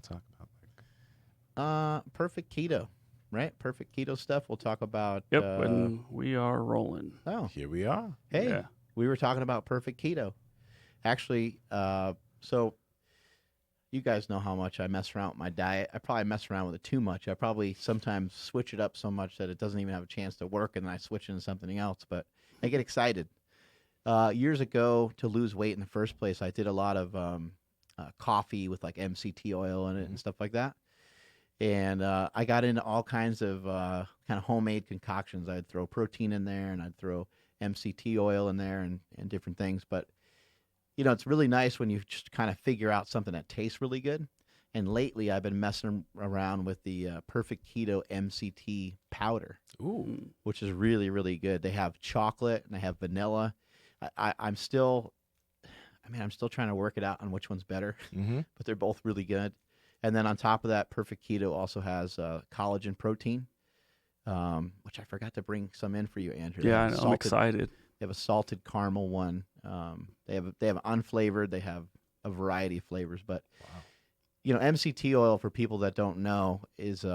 to talk about? Perfect keto, right? Perfect keto stuff. We'll talk about. Yep, and we are rolling. Oh, Here we are. hey, Yeah. we were talking about perfect keto. Actually, so you guys know how much I mess around with my diet. I probably mess around with it too much. I probably sometimes switch it up so much that it doesn't even have a chance to work, and then I switch into something else. But I get excited. Years ago, to lose weight in the first place, I did a lot of coffee with like MCT oil in it and stuff like that. And I got into all kinds of kind of homemade concoctions. I'd throw protein in there, and I'd throw MCT oil in there, and different things. But it's really nice when you just kind of figure out something that tastes really good. And lately, I've been messing around with the Perfect Keto MCT powder, Ooh. which is really, really good. They have chocolate and they have vanilla. I'm still trying to work it out on which one's better, Mm-hmm. but they're both really good. And then on top of that, Perfect Keto also has collagen protein, which I forgot to bring some in for you, Andrew. They Yeah, have I know, I'm salted- excited. They have a salted caramel one. They have unflavored. They have a variety of flavors. But Wow. MCT oil, for people that don't know, is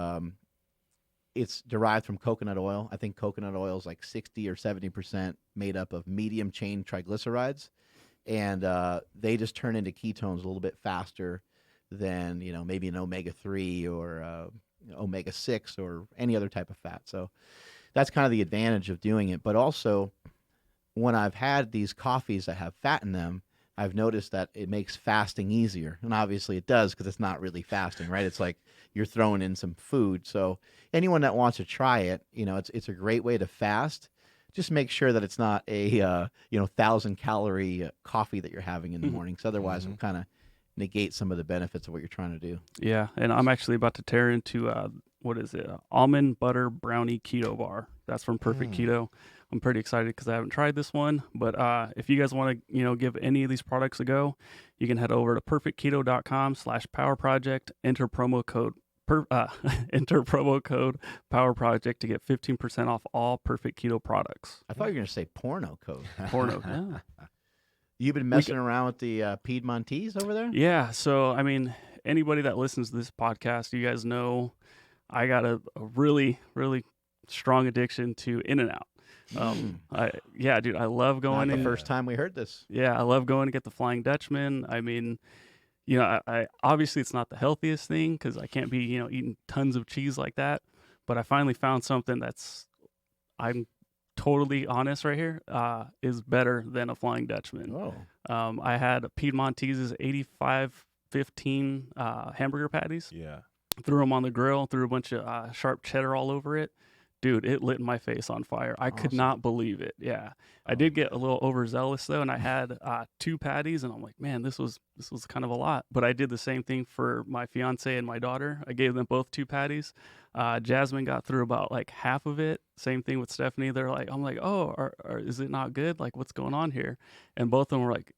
it's derived from coconut oil. I think coconut oil is like 60 or 70% made up of medium chain triglycerides, and they just turn into ketones a little bit faster than maybe an omega-3 or omega-6 or any other type of fat. So that's kind of the advantage of doing it. But also, when I've had these coffees that have fat in them, I've noticed that it makes fasting easier. And obviously it does, because it's not really fasting, right? It's like you're throwing in some food. So anyone that wants to try it, it's a great way to fast. Just make sure that it's not a 1,000-calorie coffee that you're having in the morning, because otherwise it'll kind of negate some of the benefits of what you're trying to do. Yeah, and I'm actually about to tear into almond butter brownie keto bar. That's from Perfect Keto. I'm pretty excited because I haven't tried this one. But if you guys want to give any of these products a go, you can head over to perfectketo.com/powerproject. Enter promo code Power Project to get 15% off all Perfect Keto products. I thought you were going to say porno code. Porno. Yeah. You've been messing around with the Piedmontese over there? Yeah. So, I mean, anybody that listens to this podcast, you guys know I got a really, really strong addiction to In-N-Out. Dude, I love going Not in. the first time we heard this. Yeah, I love going to get the Flying Dutchman. I mean, I obviously it's not the healthiest thing because I can't be, eating tons of cheese like that. But I finally found something I'm totally honest right here, is better than a Flying Dutchman. Oh. I had Piedmontese's 8515 hamburger patties. Yeah. Threw them on the grill, threw a bunch of sharp cheddar all over it. Dude, it lit my face on fire. I could not believe it. Yeah. I did get a little overzealous though, and I had 2 patties, and I'm like, man, this was kind of a lot. But I did the same thing for my fiance and my daughter. I gave them both 2 patties. Jasmine got through about like half of it. Same thing with Stephanie. I'm like, oh, is it not good? Like, what's going on here? And both of them were like,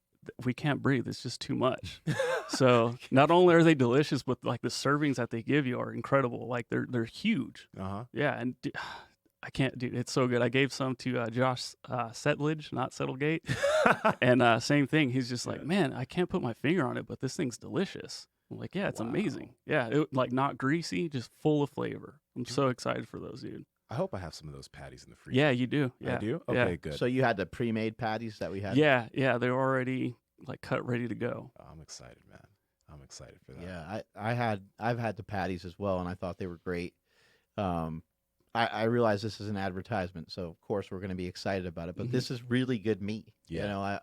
we can't breathe. It's just too much. So not only are they delicious, but like the servings that they give you are incredible. Like they're huge. Uh-huh. Yeah, and I can't, dude. It's so good. I gave some to Josh Settlage, not Settlegate, and same thing. He's just like, man, I can't put my finger on it, but this thing's delicious. I'm like, yeah, it's amazing. Yeah, like not greasy, just full of flavor. I'm so excited for those, dude. I hope I have some of those patties in the freezer. Yeah, you do. Yeah. I do? Yeah. Okay, good. So you had the pre-made patties that we had? Yeah, they're already like cut, ready to go. Oh, I'm excited, man. I'm excited for that. Yeah, I've had the patties as well, and I thought they were great. I realize this is an advertisement, so of course we're going to be excited about it. But this is really good meat. Yeah.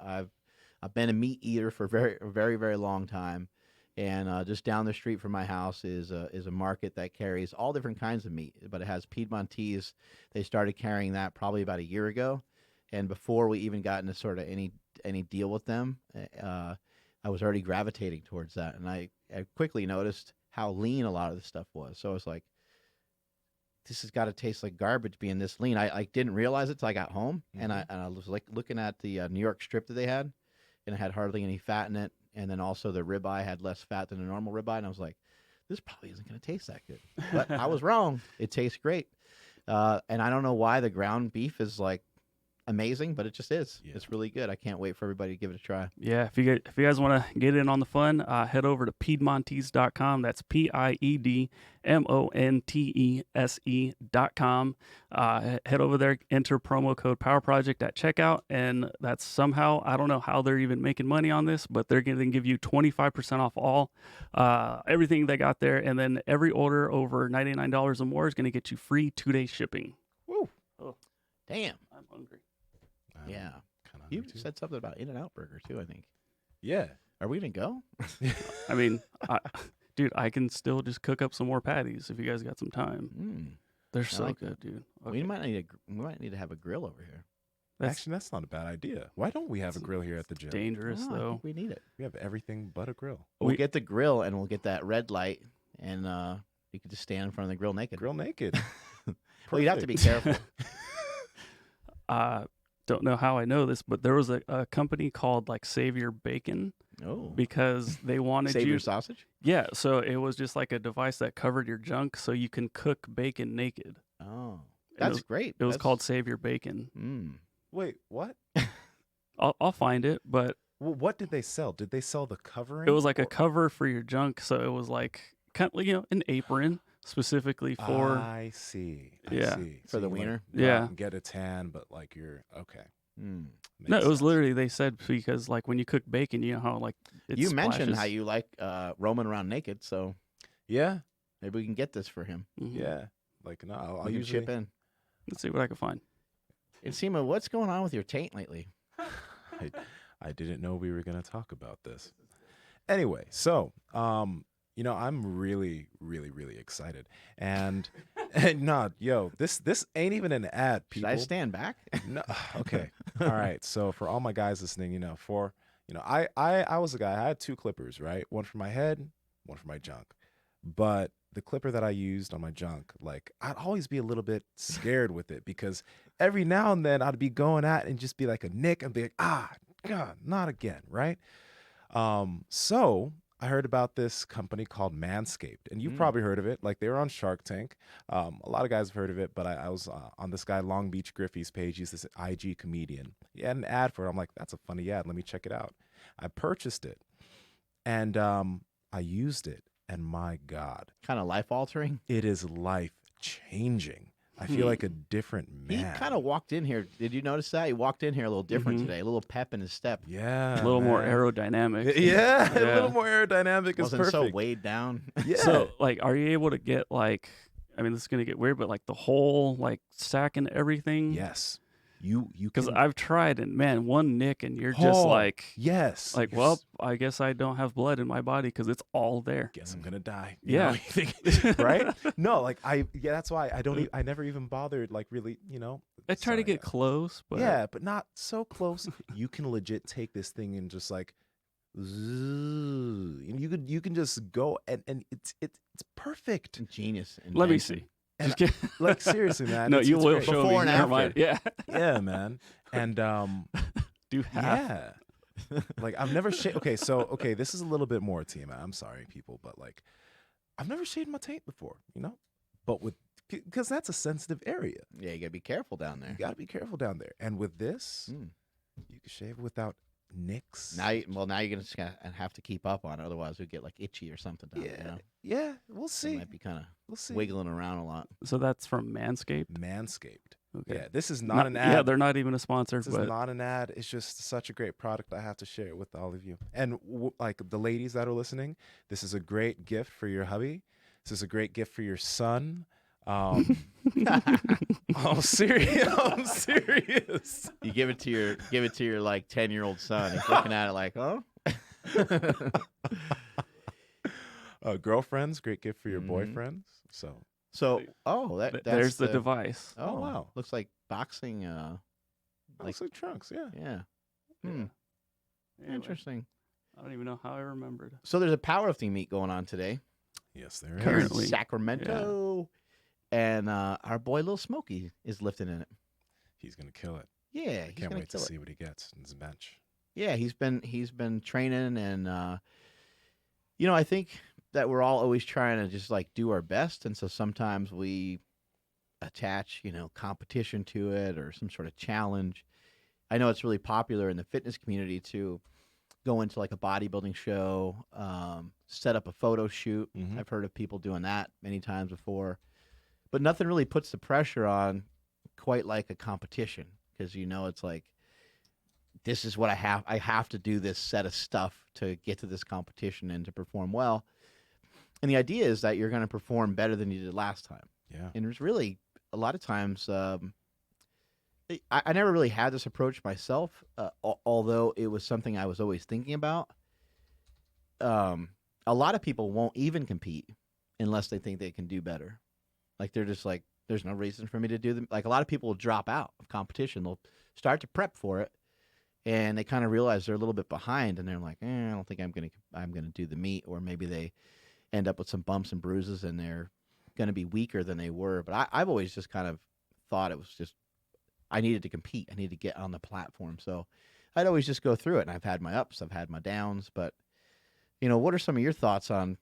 I've been a meat eater for a very, very, very long time, and just down the street from my house is a market that carries all different kinds of meat. But it has Piedmontese. They started carrying that probably about a year ago, and before we even got into sort of any deal with them, I was already gravitating towards that, and I quickly noticed how lean a lot of the stuff was. So I was like, this has got to taste like garbage being this lean. I didn't realize it till I got home, and I was like looking at the New York strip that they had, and it had hardly any fat in it, and then also the ribeye had less fat than a normal ribeye, and I was like, this probably isn't going to taste that good. But I was wrong. It tastes great, and I don't know why the ground beef is like, amazing, but it just is. Yeah. It's really good. I can't wait for everybody to give it a try. Yeah, if you guys want to get in on the fun, head over to Piedmontese.com. That's PIEDMONTESE.com. Head over there, enter promo code Power Project at checkout, and that's somehow, I don't know how they're even making money on this, but they're going to give you 25% off all everything they got there, and then every order over $99 or more is going to get you free 2-day shipping. Woo! Oh. Damn. I'm hungry. Yeah. Kinda You hungry too. said something about In-N-Out Burger too, I think. Yeah. Are we gonna go? I mean, dude, I can still just cook up some more patties if you guys got some time. Mm. They're so like good, dude. We might need to have a grill over here. Actually, that's not a bad idea. Why don't we have a grill here at the gym? dangerous, Oh, I though. think we need it. We have everything but a grill. We'll We- get the grill and we'll get that red light, and you can just stand in front of the grill naked. Grill naked. Well, you'd have to be Perfect. careful. Don't know how I know this, but there was a company called like Savior Bacon Oh, because they wanted save you. your sausage. Yeah, so it was just like a device that covered your junk, so you can cook bacon naked. Oh, It that's was- great. It was That's- called Savior Bacon. Mm. Wait, what? I'll find it, but Well, what did they sell? Did they sell the covering? it was like a or- cover for your junk, so it was like kind of, an apron specifically for. I see. I Yeah. see. For the you, like, wiener? go out Yeah. and get a tan, but like you're okay. Mm. No, Makes it was sense. literally they said because like when you cook bacon, you know how like it You mentioned splashes. how you like roaming around naked, so Yeah. maybe we can get this for him. Mhm. Yeah. Like no, I'll We can usually chip in. Let's see what I can find. Nsima, what's going on with your taint lately? I didn't know we were going to talk about this. Anyway, so I'm really, really, really excited, and this ain't even an ad, Should people. I stand back? No, okay, all right. So for all my guys listening, I was a guy. I had 2 clippers, right? One for my head, one for my junk. But the clipper that I used on my junk, like I'd always be a little bit scared with it because every now and then I'd be going at it and just be like a nick and be like, God, not again, right? So I heard about this company called Manscaped, and you've probably heard of it. Like they were on Shark Tank. A lot of guys have heard of it, but I was on this guy Long Beach Griffey's page. He's this IG comedian. He had an ad for it. I'm like, that's a funny ad. Let me check it out. I purchased it, and I used it, and my God, Kind of life altering. it is life changing. I feel like a different man. He kind of walked in here. Did you notice that? He walked in here a little different Mhm. today, a little pep in his step. yeah, A little more man. aerodynamic. Yeah, a Yeah. little more aerodynamic is Wasn't perfect. so weighed down. Yeah. So, like, are you able to get like? I mean, this is gonna get weird, but like the whole like sack and everything. yes, you Because can. I've tried, and man, one nick, and you're just Oh, like, yes, like, you're well, s- I guess I don't have blood in my body because it's all there. guess I'm gonna die. Yeah. You think- right? No, like that's why I don't. I never even bothered. Like really, I try to sorry, get close, but yeah, but not so close. You can legit take this thing and just like, zzz, and you can just go and it's perfect. Genius. let me invention. see. And Just kidding. like seriously, man. No, it's- you it's will great. show Before me. and Never mind. after. Yeah. Yeah, man. And Do half. yeah, like I've never shaved. Okay, this is a little bit more Nsima. I'm sorry, people, but like I've never shaved my taint before, but because that's a sensitive area. Yeah, you gotta be careful down there. You got to be careful down there. And with this, Mm. you can shave without nicks. Now, you're gonna just have to keep up on it, otherwise you'll get like itchy or something. Down there, yeah, you know? yeah, we'll You see. might be kind We'll see. of wiggling around a lot. So that's from Manscaped. Manscaped. Okay. Yeah, this is not an ad. Yeah, they're not even a sponsor, This is but not an ad. It's just such a great product. I have to share it with all of you. And like the ladies that are listening, this is a great gift for your hubby. This is a great gift for your son. I'm serious. I'm serious. You give it to your like 10-year-old son. He's looking at it like, oh. Girlfriends, great gift for your Mhm. boyfriends. So So, that's there's the device. Oh, wow. Looks like boxing. looks like trunks. Yeah. Yeah. Hmm. Anyway, Interesting. I don't even know how I remembered. So there's a powerlifting meet going on today Yes, there here is. in Currently, Sacramento, and our boy Lil Smokey is lifting in it. He's gonna kill it. Yeah, I he's can't gonna wait to kill it. see what he gets in his bench. Yeah, he's been training, and I think that we're all always trying to just like do our best, and so sometimes we attach competition to it or some sort of challenge. I know it's really popular in the fitness community to go into like a bodybuilding show, set up a photo shoot. Mhm. I've heard of people doing that many times before, but nothing really puts the pressure on quite like a competition, because it's like, this is what I have to do this set of stuff to get to this competition and to perform well. And the idea is that you're going to perform better than you did last time. Yeah. And there's really a lot of times, I never really had this approach myself, although it was something I was always thinking about. A lot of people won't even compete unless they think they can do better. Like, they're just like, there's no reason for me to do them. Like, a lot of people will drop out of competition. They'll start to prep for it, and they kind of realize they're a little bit behind, and they're like, I don't think I'm gonna do the meet, or maybe they end up with some bumps and bruises, and they're gonna be weaker than they were. But I've always just kind of thought it was just, I needed to compete. I needed to get on the platform. So I'd always just go through it, and I've had my ups, I've had my downs. But what are some of your thoughts on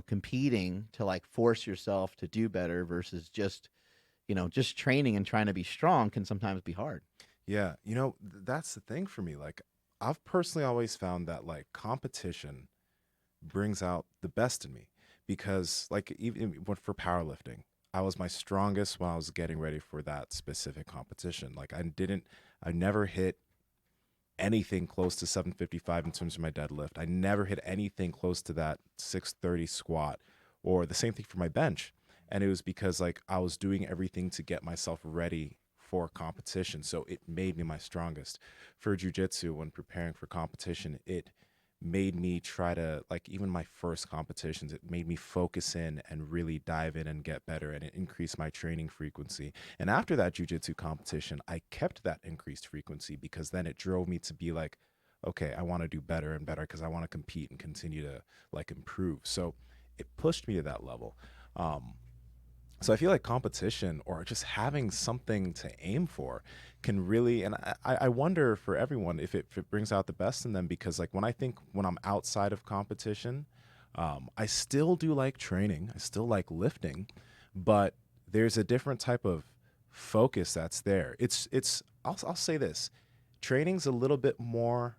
competing to like force yourself to do better versus just just training and trying to be strong can sometimes be hard. Yeah. That's the thing for me. Like, I've personally always found that like competition brings out the best in me, because like even for powerlifting, I was my strongest when I was getting ready for that specific competition. Like, I never hit anything close to 755 in terms of my deadlift. I never hit anything close to that 630 squat, or the same thing for my bench. And it was because like I was doing everything to get myself ready for competition. So it made me my strongest. For jiu-jitsu, when preparing for competition, it made me try to, like, even my first competitions, it made me focus in and really dive in and get better, and it increased my training frequency. And after that jiu-jitsu competition, I kept that increased frequency, because then it drove me to be like, okay, I want to do better and better, because I want to compete and continue to like improve. So it pushed me to that level. So I feel like competition, or just having something to aim for, can really, and I wonder for everyone if it brings out the best in them, because like when I'm outside of competition, I still do like training, I still like lifting, but there's a different type of focus that's there. I'll say this, training's a little bit more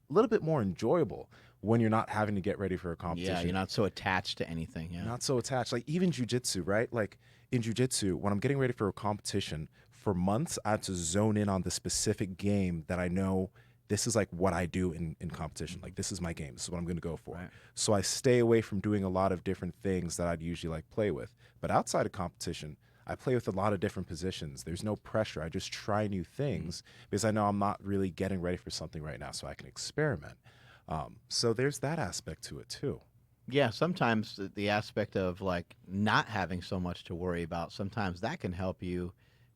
enjoyable when you're not having to get ready for a competition. Yeah, you're not so attached to anything. Yeah. Not so attached. Like even jujitsu, right? Like in jujitsu, when I'm getting ready for a competition, for months I had to zone in on the specific game that I know this is like what I do in competition. Like, this is my game. This is what I'm going to go for. Right. So I stay away from doing a lot of different things that I'd usually like play with. But outside of competition, I play with a lot of different positions. There's no pressure. I just try new things because I know I'm not really getting ready for something right now, so I can experiment. So there's that aspect to it too. Yeah, sometimes the aspect of like not having so much to worry about, sometimes that can help you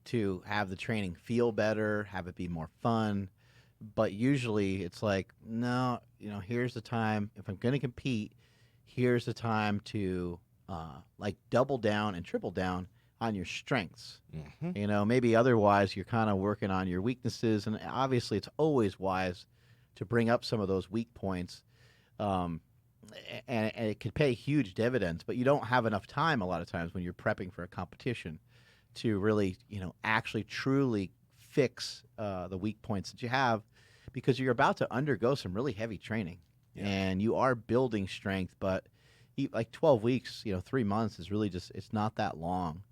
to have the training feel better, have it be more fun. But usually it's like, no, here's the time. If I'm going to compete, here's the time to like double down and triple down on your strengths. Maybe otherwise you're kind of working on your weaknesses. And obviously it's always wise to bring up some of those weak points. And it could pay huge dividends, but you don't have enough time a lot of times when you're prepping for a competition to really, actually truly fix the weak points that you have, because you're about to undergo some really heavy training. Yeah. And you are building strength, but like 12 weeks, 3 months is really just, it's not that long.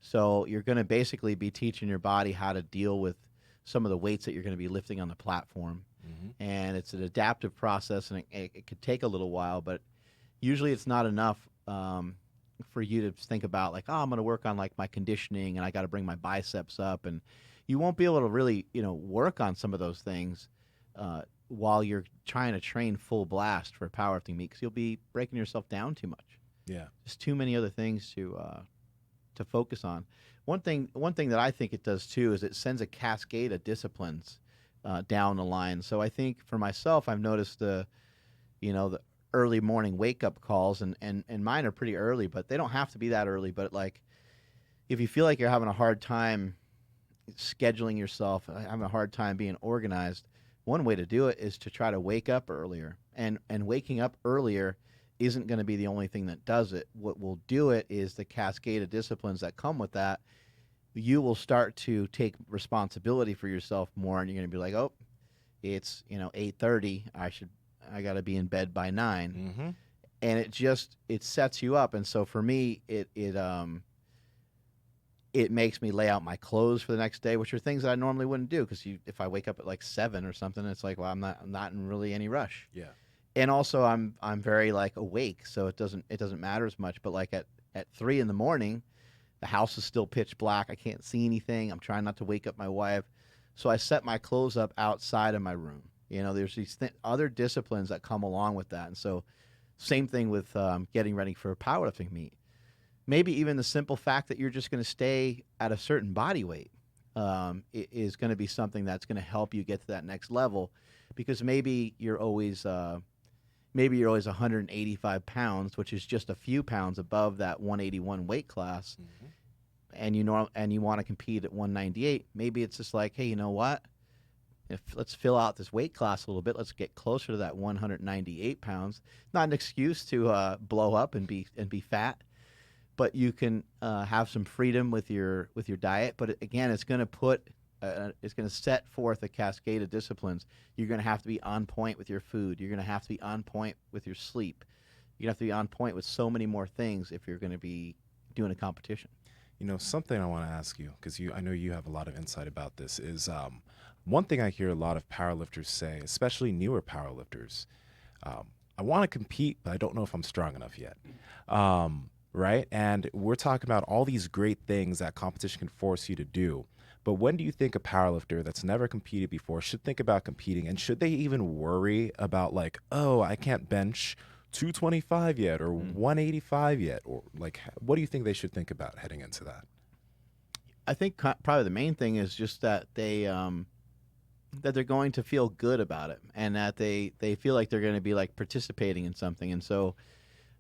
So you're going to basically be teaching your body how to deal with some of the weights that you're going to be lifting on the platform. And it's an adaptive process, and it could take a little while, but usually it's not enough for you to think about like, oh, I'm going to work on like my conditioning, and I got to bring my biceps up, and you won't be able to really work on some of those things while you're trying to train full blast for a powerlifting meet, because you'll be breaking yourself down too much. Yeah. Just too many other things to focus on. One thing that I think it does too is it sends a cascade of disciplines down the line. So I think for myself, I've noticed the early morning wake up calls, and mine are pretty early, but they don't have to be that early. But like, if you feel like you're having a hard time scheduling yourself, having a hard time being organized, one way to do it is to try to wake up earlier. And waking up earlier isn't going to be the only thing that does it. What will do it is the cascade of disciplines that come with that. you will start to take responsibility for yourself more, and you're going to be like, oh, it's 8:30. I got to be in bed by 9, Mm-hmm. and it sets you up. And so for me, it makes me lay out my clothes for the next day, which are things that I normally wouldn't do because if I wake up at like 7 or something, it's like, well, I'm not in really any rush. Yeah. And also I'm very like awake, so it doesn't matter as much. But like at 3 in the morning, the house is still pitch black. I can't see anything. I'm trying not to wake up my wife, so I set my clothes up outside of my room. There's these other disciplines that come along with that, and so same thing with getting ready for a powerlifting meet. Maybe even the simple fact that you're just going to stay at a certain body weight is going to be something that's going to help you get to that next level, because maybe you're always 185 pounds, which is just a few pounds above that 181 weight class, Mm-hmm. and you want to compete at 198. Maybe it's just like, hey, you know what? Let's fill out this weight class a little bit. Let's get closer to that 198 pounds. Not an excuse to blow up and be fat, but you can have some freedom with your diet. But again, it's going to set forth a cascade of disciplines. You're going to have to be on point with your food. You're going to have to be on point with your sleep. You're going to have to be on point with so many more things if you're going to be doing a competition. Something I want to ask you, because I know you have a lot of insight about this, is one thing I hear a lot of powerlifters say, especially newer powerlifters, I want to compete, but I don't know if I'm strong enough yet. Right? And we're talking about all these great things that competition can force you to do. But when do you think a powerlifter that's never competed before should think about competing? And should they even worry about like, oh, I can't bench 225 yet or 185 yet? Or like, what do you think they should think about heading into that? I think probably the main thing is just that that they're going to feel good about it, and that they feel like they're going to be like participating in something. And so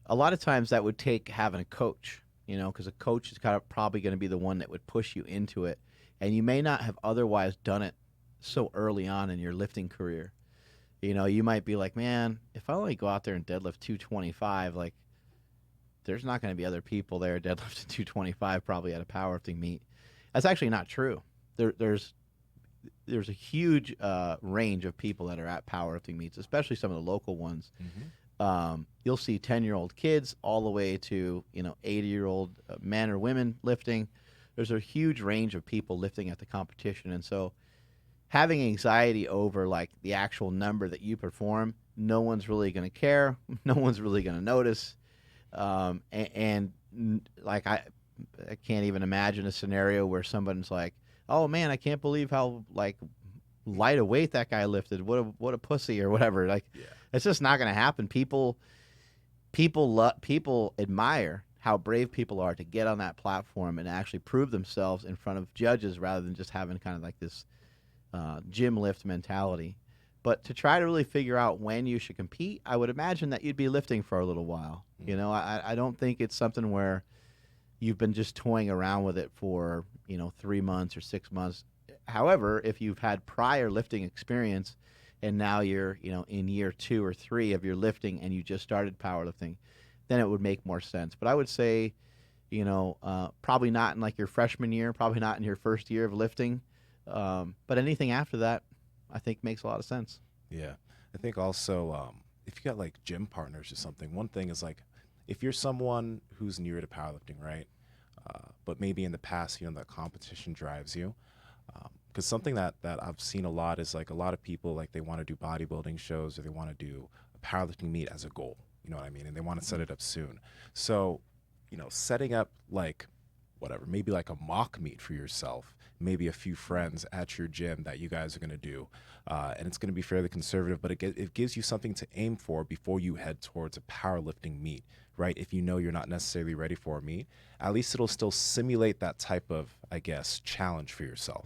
a lot of times that would take having a coach, because a coach is probably going to be the one that would push you into it. And you may not have otherwise done it so early on in your lifting career. You might be like, man, if I only go out there and deadlift 225, like there's not going to be other people there deadlifting 225 probably at a powerlifting meet. That's actually not true. There's a huge range of people that are at powerlifting meets, especially some of the local ones. Mm-hmm. You'll see 10-year-old kids all the way to 80-year-old men or women lifting. There's a huge range of people lifting at the competition, and so having anxiety over like the actual number that you perform, no one's really going to care. No one's really going to notice, like I can't even imagine a scenario where someone's like, "Oh man, I can't believe how like light a weight that guy lifted. What a pussy," or whatever. Like, Yeah. it's just not going to happen. People admire how brave people are to get on that platform and actually prove themselves in front of judges rather than just having kind of like this gym lift mentality. But to try to really figure out when you should compete, I would imagine that you'd be lifting for a little while. I don't think it's something where you've been just toying around with it for 3 months or 6 months. However, if you've had prior lifting experience and now you're in year 2 or 3 of your lifting and you just started powerlifting, then it would make more sense. But I would say, probably not in like your freshman year, probably not in your first year of lifting. But anything after that, I think makes a lot of sense. Yeah. I think also if you got like gym partners or something, one thing is like if you're someone who's newer to powerlifting, right? But maybe in the past, that competition drives you. Because something that I've seen a lot is like a lot of people, like they want to do bodybuilding shows or they want to do a powerlifting meet as a goal. You know what I mean? And they want to set it up soon. So, setting up like whatever, maybe like a mock meet for yourself, maybe a few friends at your gym that you guys are going to do. And it's going to be fairly conservative, but it gives you something to aim for before you head towards a powerlifting meet, right? If you know you're not necessarily ready for a meet, at least it'll still simulate that type of, I guess, challenge for yourself.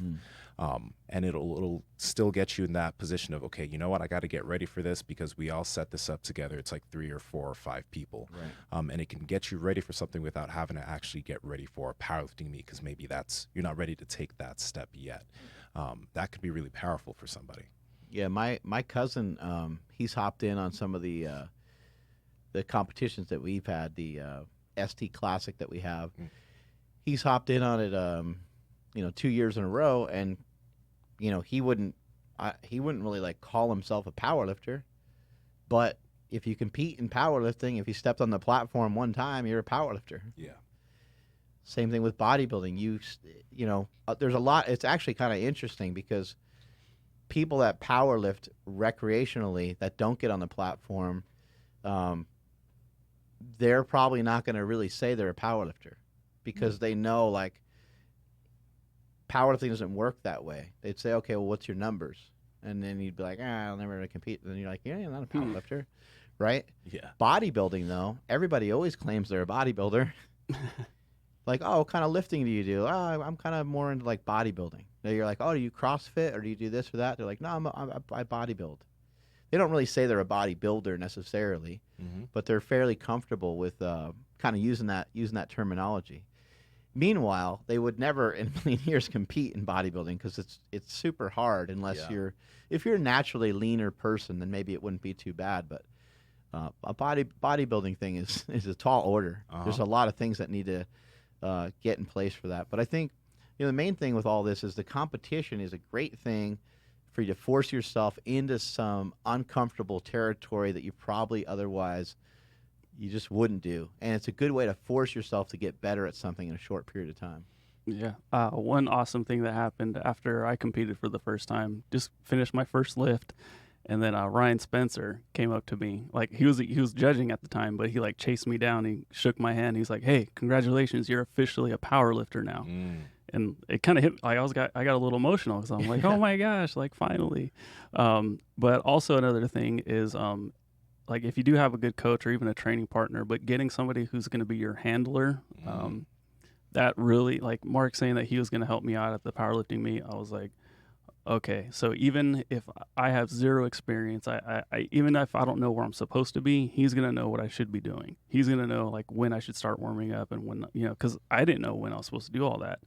And it'll still get you in that position of, okay, you know what, I got to get ready for this because we all set this up together. It's like 3 or 4 or 5 people. Right. And it can get you ready for something without having to actually get ready for a powerlifting meet because maybe you're not ready to take that step yet. That could be really powerful for somebody. Yeah, my cousin, he's hopped in on some of the competitions that we've had, the ST Classic that we have. He's hopped in on it 2 years in a row, and he wouldn't really like call himself a power lifter, but if you compete in powerlifting, if you stepped on the platform one time, you're a power lifter. Yeah. Same thing with bodybuilding. There's a lot. It's actually kind of interesting because people that power lift recreationally that don't get on the platform, they're probably not going to really say they're a power lifter because they know like powerlifting doesn't work that way. They'd say, okay, well, what's your numbers? And then you'd be like, I'll never compete. And then you're like, yeah, you're not a power lifter, right? Yeah. Bodybuilding, though, everybody always claims they're a bodybuilder. Like, oh, what kind of lifting do you do? Oh, I'm kind of more into like bodybuilding. Now you're like, oh, do you CrossFit or do you do this or that? They're like, no, I bodybuild. They don't really say they're a bodybuilder necessarily, but they're fairly comfortable with kind of using that terminology. Meanwhile, they would never in a million years compete in bodybuilding because it's super hard unless if you're a naturally leaner person, then maybe it wouldn't be too bad. But a bodybuilding thing is a tall order. There's a lot of things that need to get in place for that. But I think the main thing with all this is the competition is a great thing for you to force yourself into some uncomfortable territory that you probably otherwise you just wouldn't do. And it's a good way to force yourself to get better at something in a short period of time. Yeah. One awesome thing that happened after I competed for the first time, just finished my first lift, and then Ryan Spencer came up to me. Like he was judging at the time, but he like chased me down. He shook my hand. He's like, "Hey, congratulations, you're officially a power lifter now." And it kind of hit. I got a little emotional because I'm like, "Oh my gosh, like finally." But also another thing is like if you do have a good coach or even a training partner, but getting somebody who's going to be your handler, that really, like Mark saying that he was going to help me out at the powerlifting meet, I was like, okay, so even if I have zero experience, I even if I don't know where I'm supposed to be, he's going to know what I should be doing. He's going to know like when I should start warming up and when, because I didn't know when I was supposed to do all that.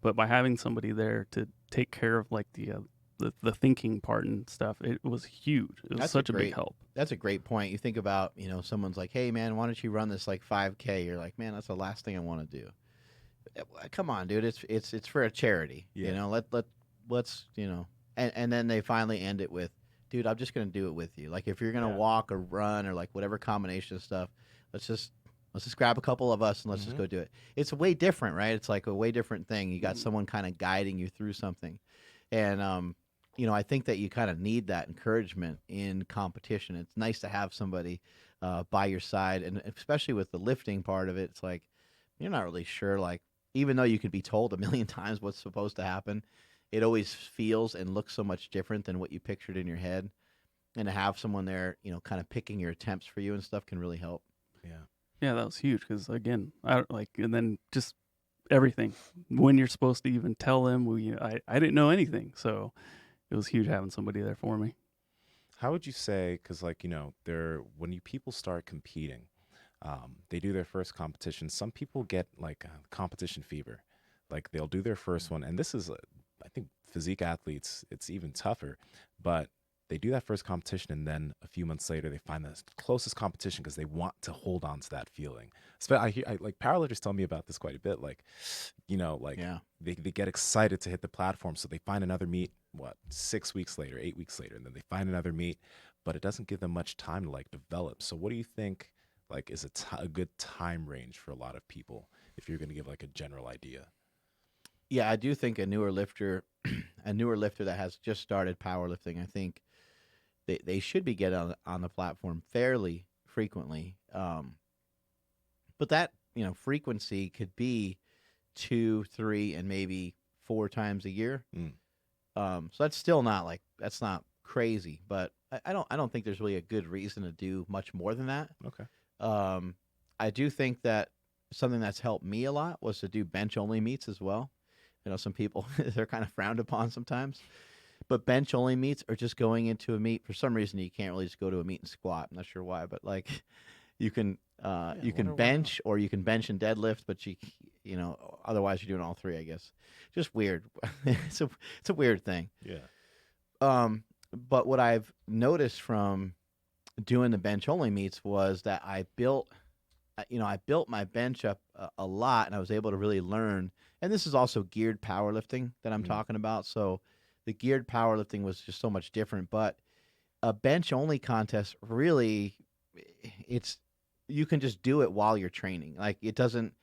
But by having somebody there to take care of like the thinking part and stuff, it was huge. It was such a big help. That's a great point. You think about, someone's like, hey man, why don't you run this like 5K? You're like, man, that's the last thing I want to do. Come on, dude. It's for a charity. Yeah. Let's and then they finally end it with, dude, I'm just gonna do it with you. Like if you're gonna walk or run or like whatever combination of stuff, let's just grab a couple of us and let's just go do it. It's way different, right? It's like a way different thing. You got someone kind of guiding you through something, and I think that you kind of need that encouragement in competition. It's nice to have somebody by your side, and especially with the lifting part of it, it's like you're not really sure. Like even though you could be told a million times what's supposed to happen, it always feels and looks so much different than what you pictured in your head. And to have someone there, kind of picking your attempts for you and stuff can really help. Yeah, that was huge because again, and then just everything when you're supposed to even tell them. I didn't know anything, so it was huge having somebody there for me. How would you say? Because when people start competing, they do their first competition. Some people get like competition fever, like they'll do their first one, and this is I think physique athletes, it's even tougher, but they do that first competition and then a few months later they find the closest competition because they want to hold on to that feeling. So I like powerlifters tell me about this quite a bit. Like, they get excited to hit the platform. So they find another meet, 6 weeks later, 8 weeks later, and then they find another meet, but it doesn't give them much time to like develop. So what do you think like is a good time range for a lot of people if you're going to give like a general idea? Yeah, I do think a newer lifter that has just started powerlifting, I think they should be getting on the platform fairly frequently. But that, frequency could be 2, 3, and maybe 4 times a year. So that's still not that's not crazy, but I don't think there's really a good reason to do much more than that. Okay. I do think that something that's helped me a lot was to do bench only meets as well. Some people, they're kind of frowned upon sometimes, but bench only meets are just going into a meet. For some reason, you can't really just go to a meet and squat. I'm not sure why, but like you can bench or you can bench and deadlift, but otherwise you're doing all three, I guess. Just weird. It's a weird thing. Yeah. But what I've noticed from doing the bench only meets was that I built my bench up a lot, and I was able to really learn. And this is also geared powerlifting that I'm talking about. So the geared powerlifting was just so much different. But a bench only contest, really, it's you can just do it while you're training. Like it doesn't.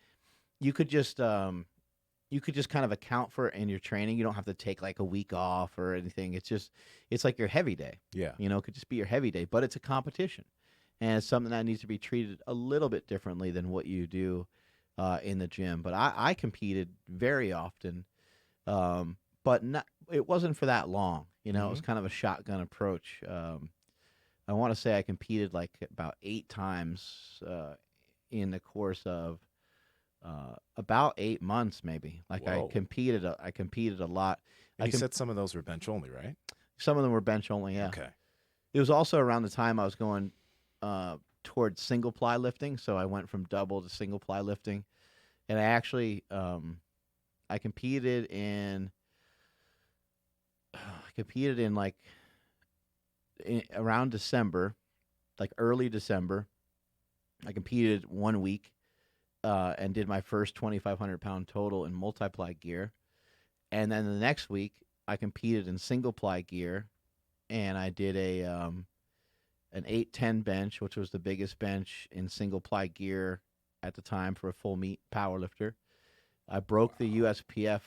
You could just kind of account for it in your training. You don't have to take like a week off or anything. It's like your heavy day. Yeah. It could just be your heavy day, but it's a competition, and it's something that needs to be treated a little bit differently than what you do in the gym. But I competed very often, but it wasn't for that long. It was kind of a shotgun approach. I want to say I competed like about 8 times in the course of about 8 months, maybe. Like Whoa. I competed a lot. And you said some of those were bench only, right? Some of them were bench only. Yeah. Okay. It was also around the time I was going towards single ply lifting, so I went from double to single ply lifting, and I actually I competed in like around December, like early December. I competed 1 week and did my first 2,500 pound total in multiply gear, and then the next week I competed in single ply gear, and I did an 810 bench, which was the biggest bench in single ply gear at the time for a full meet powerlifter. I broke the USPF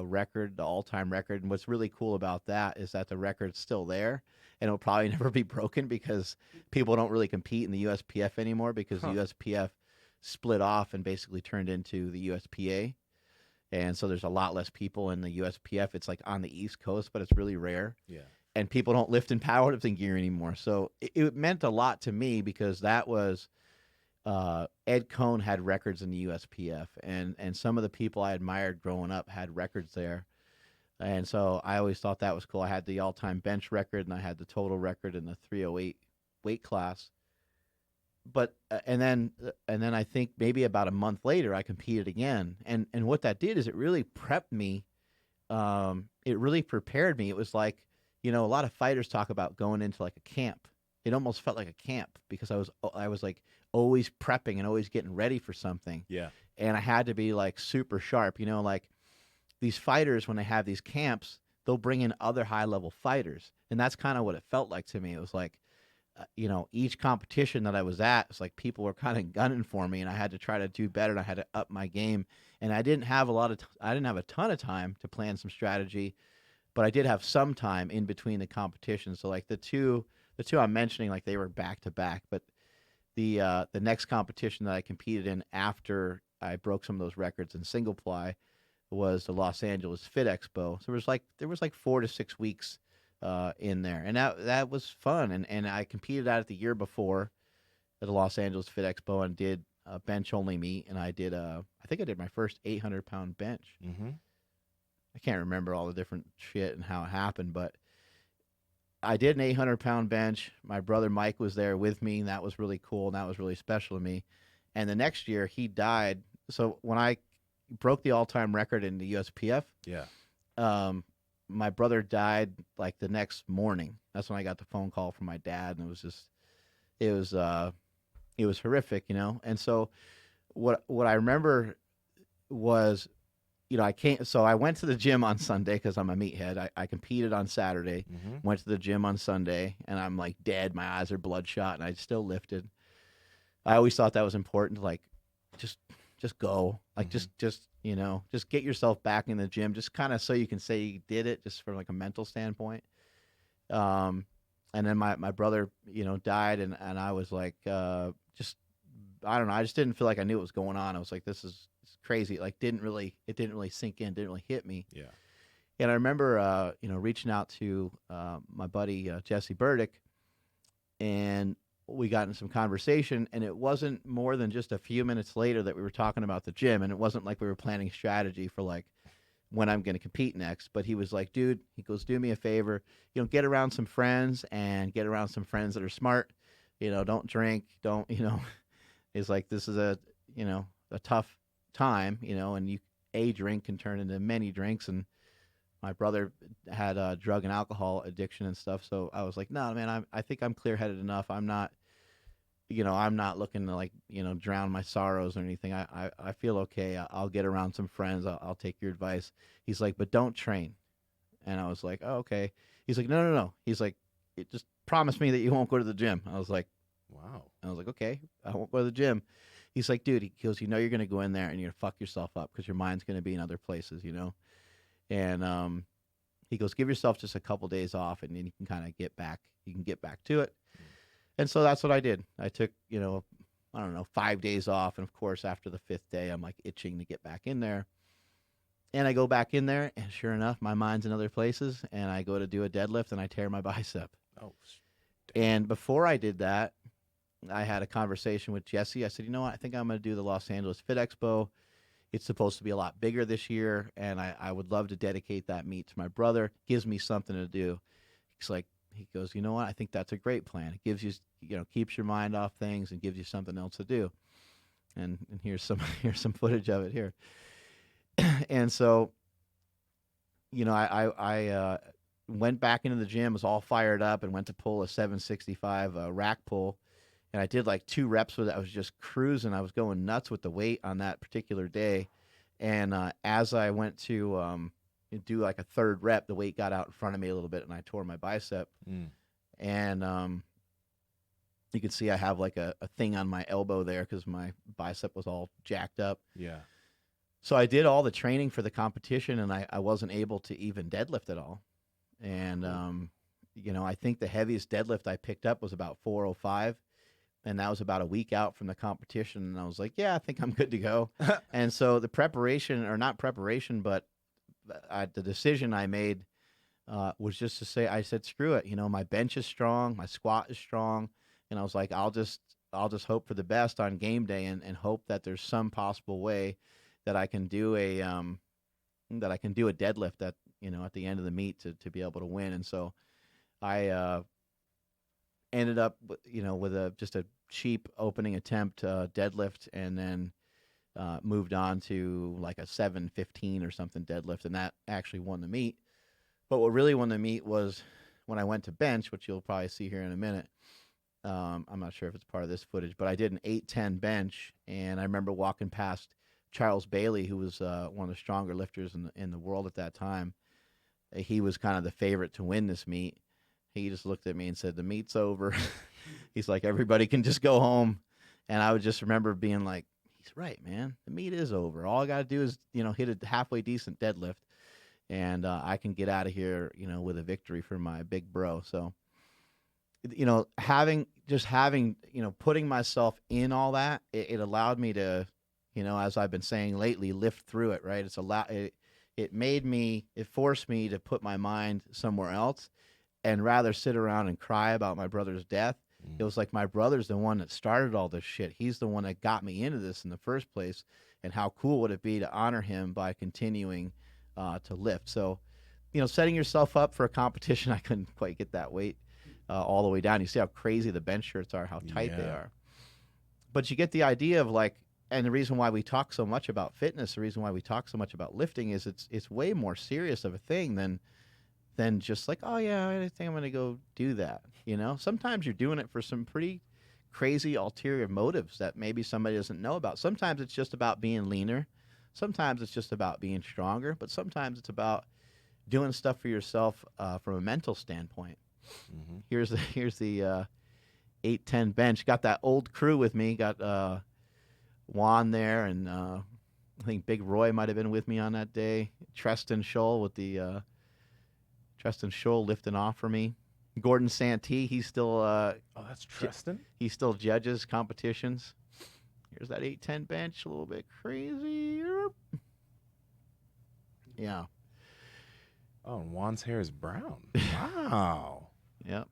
record, the all-time record, and what's really cool about that is that the record's still there, and it'll probably never be broken because people don't really compete in the USPF anymore because the USPF split off and basically turned into the USPA, and so there's a lot less people in the USPF. It's like on the East Coast, but it's really rare. Yeah. And people don't lift in powerlifting gear anymore. So it meant a lot to me because that was Ed Cohn had records in the USPF, and some of the people I admired growing up had records there. And so I always thought that was cool. I had the all-time bench record, and I had the total record in the 308 weight class. But and then I think maybe about a month later I competed again. And what that did is it really prepped me. It really prepared me. It was like, a lot of fighters talk about going into like a camp. It almost felt like a camp because I was like always prepping and always getting ready for something. Yeah. And I had to be like super sharp, like these fighters, when they have these camps, they'll bring in other high level fighters. And that's kind of what it felt like to me. It was like, each competition that I was at, it's like people were kind of gunning for me, and I had to try to do better, and I had to up my game. And I didn't have a ton of time to plan some strategy, but I did have some time in between the competitions. So like the two I'm mentioning, like they were back to back. But the next competition that I competed in after I broke some of those records in single ply was the Los Angeles Fit Expo. So there was like 4 to 6 weeks in there, and that was fun. And I competed at it the year before at the Los Angeles Fit Expo and did a bench only meet, and I think I did my first 800 pound bench. Mm-hmm. I can't remember all the different shit and how it happened, but I did an 800 pound bench. My brother Mike was there with me, and that was really cool, and that was really special to me. And the next year he died. So when I broke the all-time record in the USPF, my brother died like the next morning. That's when I got the phone call from my dad, and it was horrific, And so what I remember was, I went to the gym on Sunday because I'm a meathead. I competed on Saturday, went to the gym on Sunday, and I'm like dead. My eyes are bloodshot, and I still lifted. I always thought that was important to like just go, like just get yourself back in the gym, just kind of so you can say you did it, just from like a mental standpoint. And then my brother, died, and I was like, I don't know, I just didn't feel like I knew what was going on. I was like, this is crazy. Like, it didn't really sink in, didn't really hit me. Yeah. And I remember, reaching out to my buddy Jesse Burdick, and we got in some conversation, and it wasn't more than just a few minutes later that we were talking about the gym, and it wasn't like we were planning strategy for like when I'm going to compete next. But he was like, dude, he goes, do me a favor, get around some friends, and get around some friends that are smart. Don't drink, don't, he's like, this is a tough time, and a drink can turn into many drinks. And my brother had a drug and alcohol addiction and stuff. So I was like, no, man, I think I'm clear-headed enough. I'm not I'm not looking to like, drown my sorrows or anything. I feel okay. I'll get around some friends. I'll take your advice. He's like, but don't train. And I was like, oh, okay. He's like, no, no, no. He's like, just promise me that you won't go to the gym. Wow. Okay, I won't go to the gym. He's like, dude, he goes, you're going to go in there and you're going to fuck yourself up because your mind's going to be in other places, And he goes, give yourself just a couple days off and then you can kind of get back. You can get back to it. And so that's what I did. I took, I don't know, 5 days off. And of course, after the 5th day, I'm like itching to get back in there. And I go back in there, and sure enough, my mind's in other places. And I go to do a deadlift, and I tear my bicep. Oh, and before I did that, I had a conversation with Jesse. I said, you know what? I think I'm going to do the Los Angeles Fit Expo. It's supposed to be a lot bigger this year, and I would love to dedicate that meet to my brother. Gives me something to do. He goes, you know what? I think that's a great plan. It gives you, keeps your mind off things and gives you something else to do. And here's some footage of it here. And so, I went back into the gym, was all fired up, and went to pull a 765 rack pull. And I did like 2 reps with it. I was just cruising. I was going nuts with the weight on that particular day. And as I went to do like a 3rd rep, the weight got out in front of me a little bit, and I tore my bicep. And you can see I have like a thing on my elbow there because my bicep was all jacked up. Yeah. So I did all the training for the competition, and I wasn't able to even deadlift at all. And, I think the heaviest deadlift I picked up was about 405, and that was about a week out from the competition. And I was like, yeah, I think I'm good to go. And so the preparation, or not preparation, but the decision I made was just to say, I said, screw it. My bench is strong, my squat is strong. And I was like, I'll just hope for the best on game day and hope that there's some possible way that I can do a deadlift at the end of the meet to be able to win. And so I ended up with just a cheap opening attempt deadlift, and then moved on to like a 715 or something deadlift, and that actually won the meet. But what really won the meet was when I went to bench, which you'll probably see here in a minute. I'm not sure if it's part of this footage, but I did an 810 bench, and I remember walking past Charles Bailey, who was one of the stronger lifters in the world at that time. He was kind of the favorite to win this meet. He just looked at me and said, the meet's over. He's like, everybody can just go home. And I would just remember being like, he's right, man. The meet is over. All I got to do is, hit a halfway decent deadlift, and I can get out of here, with a victory for my big bro. So, having, putting myself in all that, it allowed me to, as I've been saying lately, lift through it, right? It forced me to put my mind somewhere else and rather sit around and cry about my brother's death. It was like, my brother's the one that started all this shit. He's the one that got me into this in the first place. And how cool would it be to honor him by continuing to lift? So, setting yourself up for a competition, I couldn't quite get that weight all the way down. You see how crazy the bench shirts are, how tight they are. But you get the idea of like, and the reason why we talk so much about fitness, the reason why we talk so much about lifting is it's way more serious of a thing than just like, oh yeah, I think I'm going to go do that. Sometimes you're doing it for some pretty crazy ulterior motives that maybe somebody doesn't know about. Sometimes it's just about being leaner. Sometimes it's just about being stronger, but sometimes it's about doing stuff for yourself from a mental standpoint. Mm-hmm. Here's the 810 bench. Got that old crew with me. Got Juan there, and I think Big Roy might have been with me on that day. Treston Scholl with the Treston Scholl lifting off for me. Gordon Santee, he's still that's Treston. He still judges competitions. Here's that 810 bench, a little bit crazy. Yeah. Oh, and Juan's hair is brown. Wow. Yep.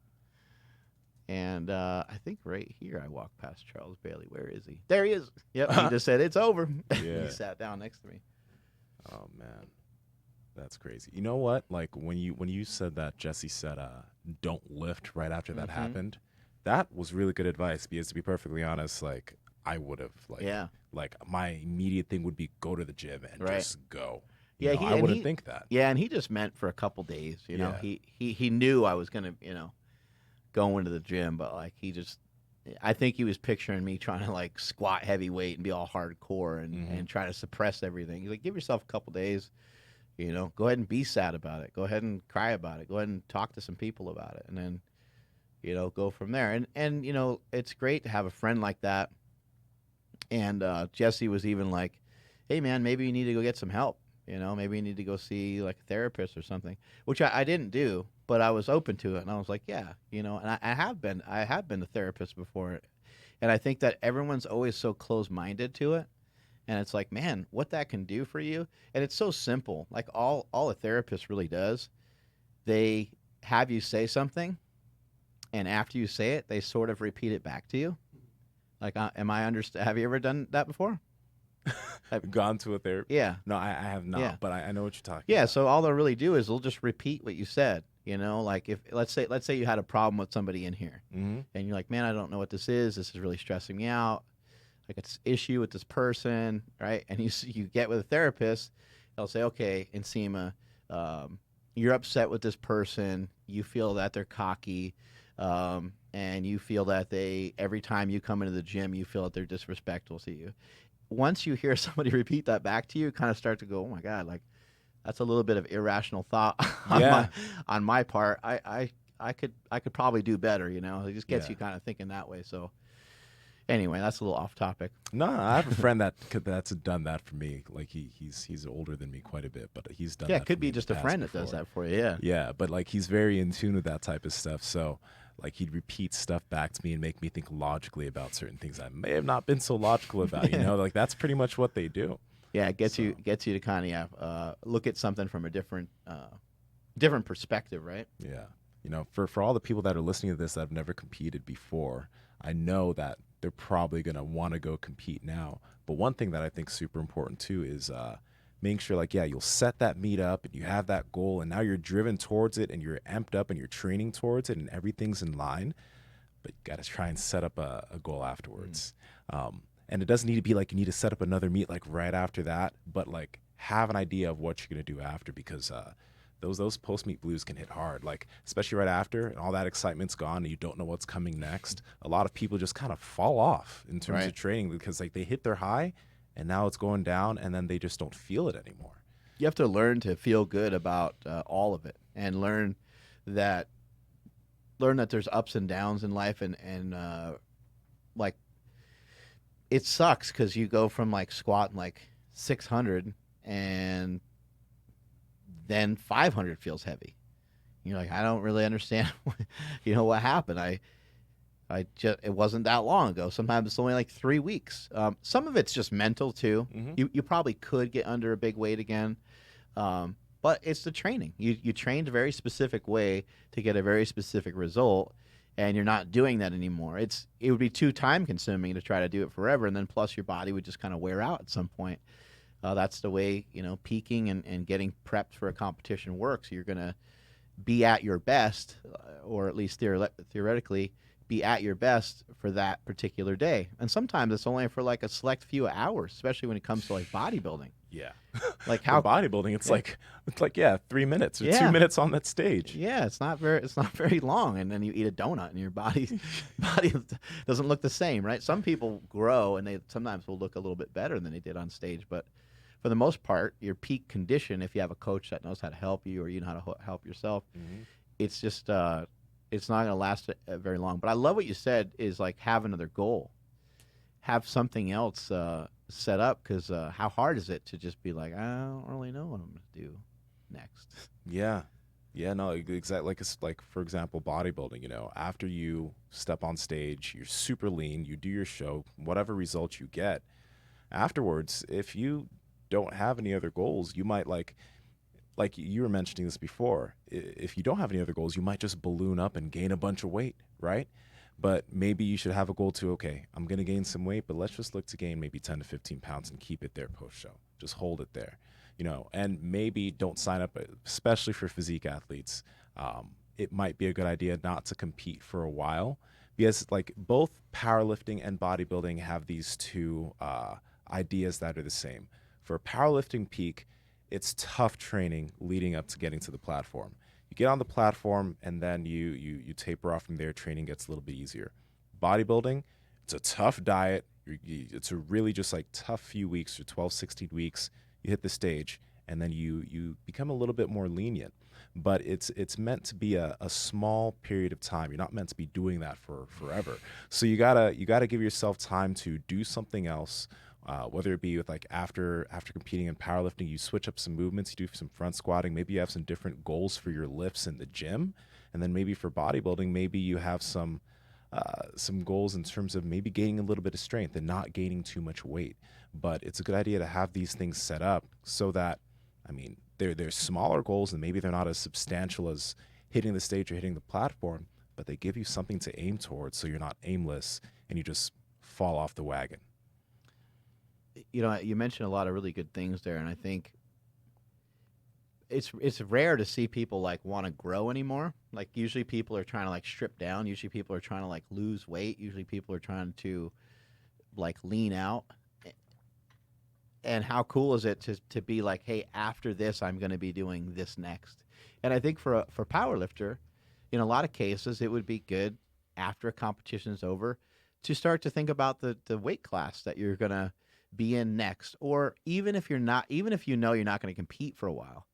And I think right here I walked past Charles Bailey. Where is he? There he is. Yep. He just said, it's over. Yeah. He sat down next to me. Oh, man. That's crazy. You know what? Like when you said that, Jesse said, don't lift right after that happened. That was really good advice, because to be perfectly honest, like I would have like my immediate thing would be go to the gym and just go. I wouldn't think that. Yeah. And he just meant for a couple days, you know, he knew I was going to, go into the gym, but like he just I think he was picturing me trying to like squat heavyweight and be all hardcore and try to suppress everything. He's like, give yourself a couple days, go ahead and be sad about it. Go ahead and cry about it. Go ahead and talk to some people about it. And then, go from there. And it's great to have a friend like that. And Jesse was even like, hey, man, maybe you need to go get some help. Maybe you need to go see like a therapist or something, which I didn't do, but I was open to it. And I was like, yeah, and I have been a therapist before. And I think that everyone's always so close-minded to it. And it's like, man, what that can do for you. And it's so simple. Like all a therapist really does, they have you say something. And after you say it, they sort of repeat it back to you. Like, have you ever done that before? I've gone to a therapist. Yeah. No, I have not, Yeah. but I know what you're talking Yeah, about. so all they'll really do is they'll just repeat what you said. Like if let's say you had a problem with somebody in here, and you're like, man, I don't know what this is. This is really stressing me out. Like it's issue with this person, right? And you get with a therapist, they'll say, okay, Nsima, you're upset with this person. You feel that they're cocky, and you feel that every time you come into the gym, you feel that they're disrespectful to you. Once you hear somebody repeat that back to you, kind of start to go, oh my God, like that's a little bit of irrational thought on my part. I could probably do better, It just gets you kind of thinking that way. So anyway, that's a little off topic. No, I have a friend that's done that for me. Like he's older than me quite a bit, but he's done. Yeah, that it could for be me just a friend that does that for you. Yeah. Yeah, but like he's very in tune with that type of stuff. So like he'd repeat stuff back to me and make me think logically about certain things I may have not been so logical about. Like that's pretty much what they do. Yeah, it gets you to kind of look at something from a different perspective, right? Yeah. For all the people that are listening to this that have never competed before, I know that they're probably going to want to go compete now. But one thing that I think is super important too is making sure you'll set that meet up and you have that goal and now you're driven towards it and you're amped up and you're training towards it and everything's in line. But you got to try and set up a goal afterwards. And it doesn't need to be like you need to set up another meet like right after that, but like have an idea of what you're going to do after, because those post-meet blues can hit hard, like especially right after and all that excitement's gone and you don't know what's coming next. A lot of people just kind of fall off in terms of training because like they hit their high and now it's going down and then they just don't feel it anymore. You have to learn to feel good about all of it and learn that there's ups and downs in life and like it sucks because you go from like squatting like 600 and then 500 feels heavy. You're like, I don't really understand, what happened. It wasn't that long ago. Sometimes it's only like 3 weeks. Some of it's just mental too. You probably could get under a big weight again, but it's the training. You trained a very specific way to get a very specific result, and you're not doing that anymore. It would be too time consuming to try to do it forever, and then plus your body would just kind of wear out at some point. That's the way peaking and getting prepped for a competition works. You're gonna be at your best, or at least theoretically be at your best for that particular day. And sometimes it's only for like a select few hours, especially when it comes to like bodybuilding. Yeah. Like how bodybuilding, it's like 3 minutes or 2 minutes on that stage. Yeah, it's not very long, and then you eat a donut and your body doesn't look the same, right? Some people grow and they sometimes will look a little bit better than they did on stage, but for the most part, your peak condition, if you have a coach that knows how to help you or you know how to help yourself, it's just it's not going to last very long. But I love what you said is like have another goal, have something else set up, because how hard is it to just be like, I don't really know what I'm going to do next. No, exactly. Like for example, bodybuilding, after you step on stage, you're super lean, you do your show, whatever results you get afterwards, if you don't have any other goals, you might like you were mentioning this before, if you don't have any other goals, you might just balloon up and gain a bunch of weight, right? But maybe you should have a goal to, okay, I'm going to gain some weight, but let's just look to gain maybe 10 to 15 pounds and keep it there post-show. Just hold it there, and maybe don't sign up, especially for physique athletes. It might be a good idea not to compete for a while, because like both powerlifting and bodybuilding have these two ideas that are the same. For a powerlifting peak, it's tough training leading up to getting to the platform. You get on the platform and then you taper off from there. Training gets a little bit easier. bodybuilding, it's a tough diet. It's a really just like tough few weeks or 12, 16 weeks. You hit the stage, and then you become a little bit more lenient. But it's meant to be a small period of time. You're not meant to be doing that for forever. So you gotta give yourself time to do something else. Whether it be with like after competing in powerlifting, you switch up some movements, you do some front squatting, maybe you have some different goals for your lifts in the gym, and then maybe for bodybuilding, maybe you have some goals in terms of maybe gaining a little bit of strength and not gaining too much weight. But it's a good idea to have these things set up so that, I mean, they're smaller goals and maybe they're not as substantial as hitting the stage or hitting the platform, but they give you something to aim towards so you're not aimless and you just fall off the wagon. You know, you mentioned a lot of really good things there, and I think it's rare to see people like want to grow anymore. Like usually people are trying to like strip down. Usually people are trying to like lose weight. Usually people are trying to like lean out. And how cool is it to be like, hey, after this, I'm going to be doing this next. And I think for powerlifter, in a lot of cases, it would be good after a competition is over to start to think about the weight class that you're going to be in next. Or even if you're not, even if you know you're not going to compete for a while,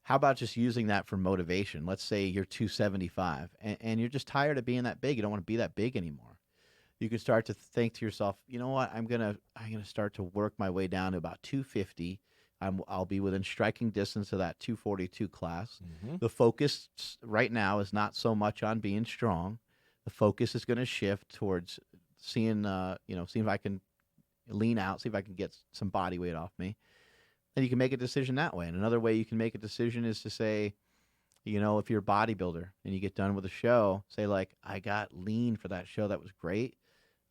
how about just using that for motivation? Let's say you're 275 and you're just tired of being that big. You don't want to be that big anymore. You can start to think to yourself, you know what, I'm gonna start to work my way down to about 250. I'll be within striking distance of that 242 class. Mm-hmm. The focus right now is not so much on being strong. The focus is going to shift towards seeing if I can lean out, see if I can get some body weight off me. And you can make a decision that way. And another way you can make a decision is to say, you know, if you're a bodybuilder and you get done with a show, say like, I got lean for that show. That was great.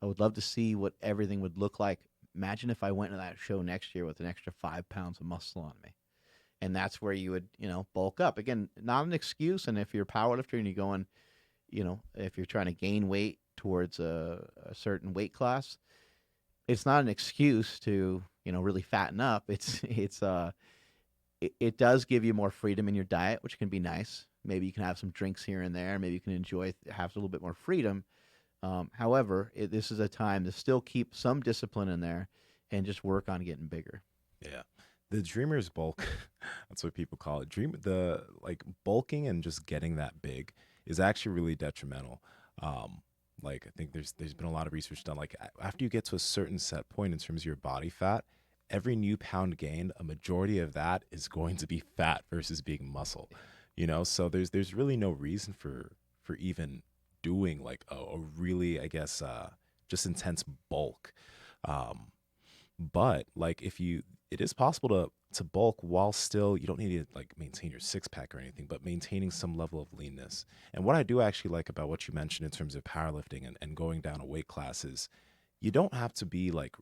I would love to see what everything would look like. Imagine if I went to that show next year with an extra 5 pounds of muscle on me. And that's where you would, bulk up. Again, not an excuse. And if you're a powerlifter and you're going, if you're trying to gain weight towards a certain weight class, it's not an excuse to, really fatten up. It does give you more freedom in your diet, which can be nice. Maybe you can have some drinks here and there. Maybe you can have a little bit more freedom. However, this is a time to still keep some discipline in there and just work on getting bigger. Yeah. The dreamer's bulk, that's what people call it. The bulking and just getting that big is actually really detrimental. I think there's been a lot of research done. Like after you get to a certain set point in terms of your body fat, every new pound gained, a majority of that is going to be fat versus being muscle. So there's really no reason for even doing like a really, I guess, just intense bulk. But like it is possible to bulk while still, you don't need to like maintain your six pack or anything, but maintaining some level of leanness. And what I do actually like about what you mentioned in terms of powerlifting and going down a weight class is you don't have to be like,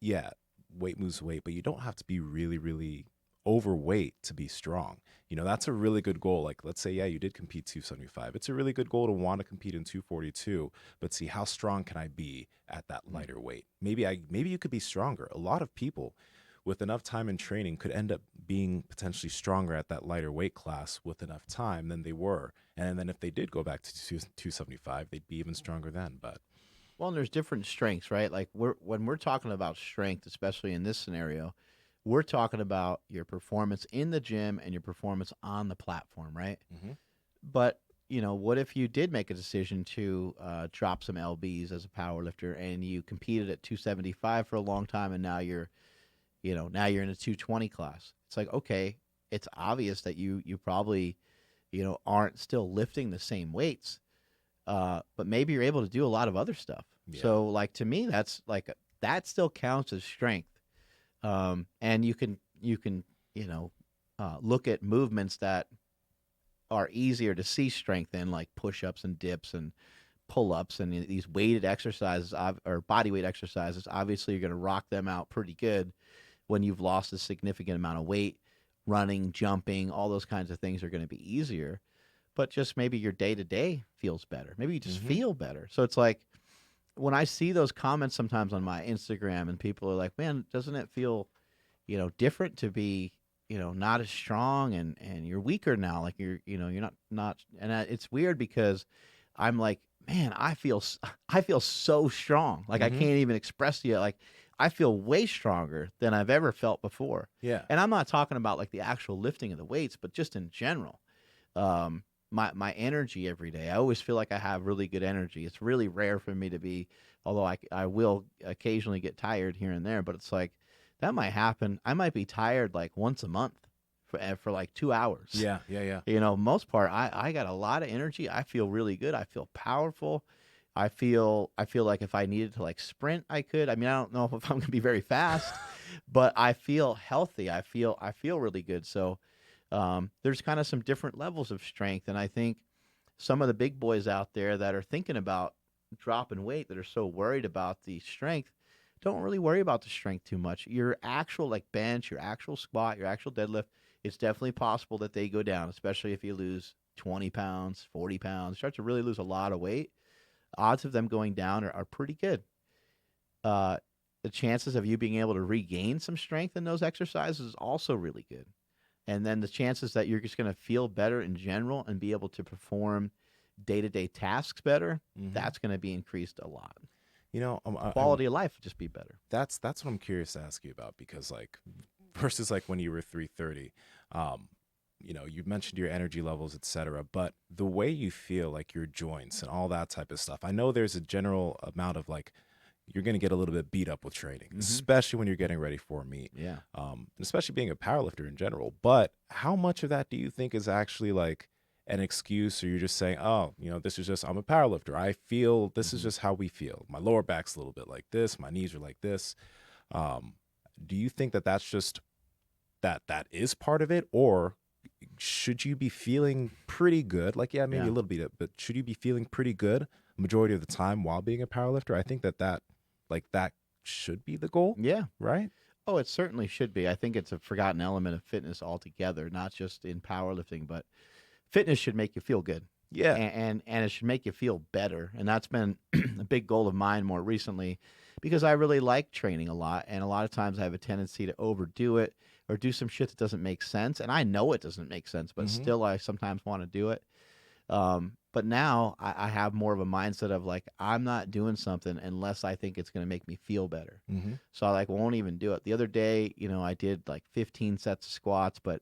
yeah, weight moves weight, but you don't have to be really, really overweight to be strong. That's a really good goal. Like, let's say, yeah, you did compete 275. It's a really good goal to want to compete in 242, but see how strong can I be at that lighter weight? Maybe you could be stronger. A lot of people with enough time and training could end up being potentially stronger at that lighter weight class with enough time than they were. And then if they did go back to 275, they'd be even stronger then. But well, and there's different strengths, right? Like when we're talking about strength, especially in this scenario, we're talking about your performance in the gym and your performance on the platform, right? mm-hmm. But what if you did make a decision to drop some lbs as a powerlifter and you competed at 275 for a long time, and now you're in a 220 class? It's like, okay, it's obvious that you probably aren't still lifting the same weights, but maybe you're able to do a lot of other stuff. Yeah. So like to me, that's like that still counts as strength. And you can look at movements that are easier to see strength in, like push-ups and dips and pull-ups and these weighted exercises or body weight exercises. Obviously, you're going to rock them out pretty good when you've lost a significant amount of weight. Running, jumping, all those kinds of things are going to be easier. But just maybe your day-to-day feels better. Maybe you just feel better. So it's like, when I see those comments sometimes on my Instagram and people are like, man, doesn't it feel, different to be, not as strong and you're weaker now. Like you're not, and it's weird because I'm like, man, I feel so strong. Like I Mhm. can't even express to you. Like I feel way stronger than I've ever felt before. Yeah. And I'm not talking about like the actual lifting of the weights, but just in general. My energy every day. I always feel like I have really good energy. It's really rare for me to be, although I will occasionally get tired here and there, but it's like that might happen. I might be tired like once a month for like 2 hours. Yeah. Yeah. Yeah. Most part, I got a lot of energy. I feel really good. I feel powerful. I feel like if I needed to like sprint, I could. I mean, I don't know if I'm gonna be very fast, but I feel healthy. I feel really good. So there's kind of some different levels of strength, and I think some of the big boys out there that are thinking about dropping weight, that are so worried about the strength, don't really worry about the strength too much. Your actual like bench, your actual squat, your actual deadlift, it's definitely possible that they go down, especially if you lose 20 pounds, 40 pounds, start to really lose a lot of weight. Odds of them going down are pretty good. Uh, the chances of you being able to regain some strength in those exercises is also really good. And then the chances that you're just going to feel better in general and be able to perform day-to-day tasks better, Mhm. that's going to be increased a lot. You know, Quality of life would just be better. that's what I'm curious to ask you about, because like versus like when you were 330, you know, you mentioned your energy levels, etc., but the way you feel, like your joints and all that type of stuff. I know there's a general amount of like you're going to get a little bit beat up with training, especially when you're getting ready for a meet. Yeah. And especially being a powerlifter in general. But how much of that do you think is actually like an excuse, or you're just saying, oh, you know, this is just, I'm a powerlifter. I feel this is just how we feel. My lower back's a little bit like this. My knees are like this. Do you think that that's just that is part of it, or should you be feeling pretty good? Like, yeah, maybe Yeah. a little bit, but should you be feeling pretty good majority of the time while being a powerlifter? I think that like that should be the goal, Yeah. right? Oh, it certainly should be. I think it's a forgotten element of fitness altogether, not just in powerlifting, but fitness should make you feel good. Yeah. And it should make you feel better. And that's been a big goal of mine more recently, because I really like training a lot. And a lot of times I have a tendency to overdo it or do some shit that doesn't make sense. And I know it doesn't make sense, but still I sometimes want to do it. But now I have more of a mindset of like, I'm not doing something unless I think it's going to make me feel better. So I like won't even do it. The other day, you know, I did like 15 sets of squats, but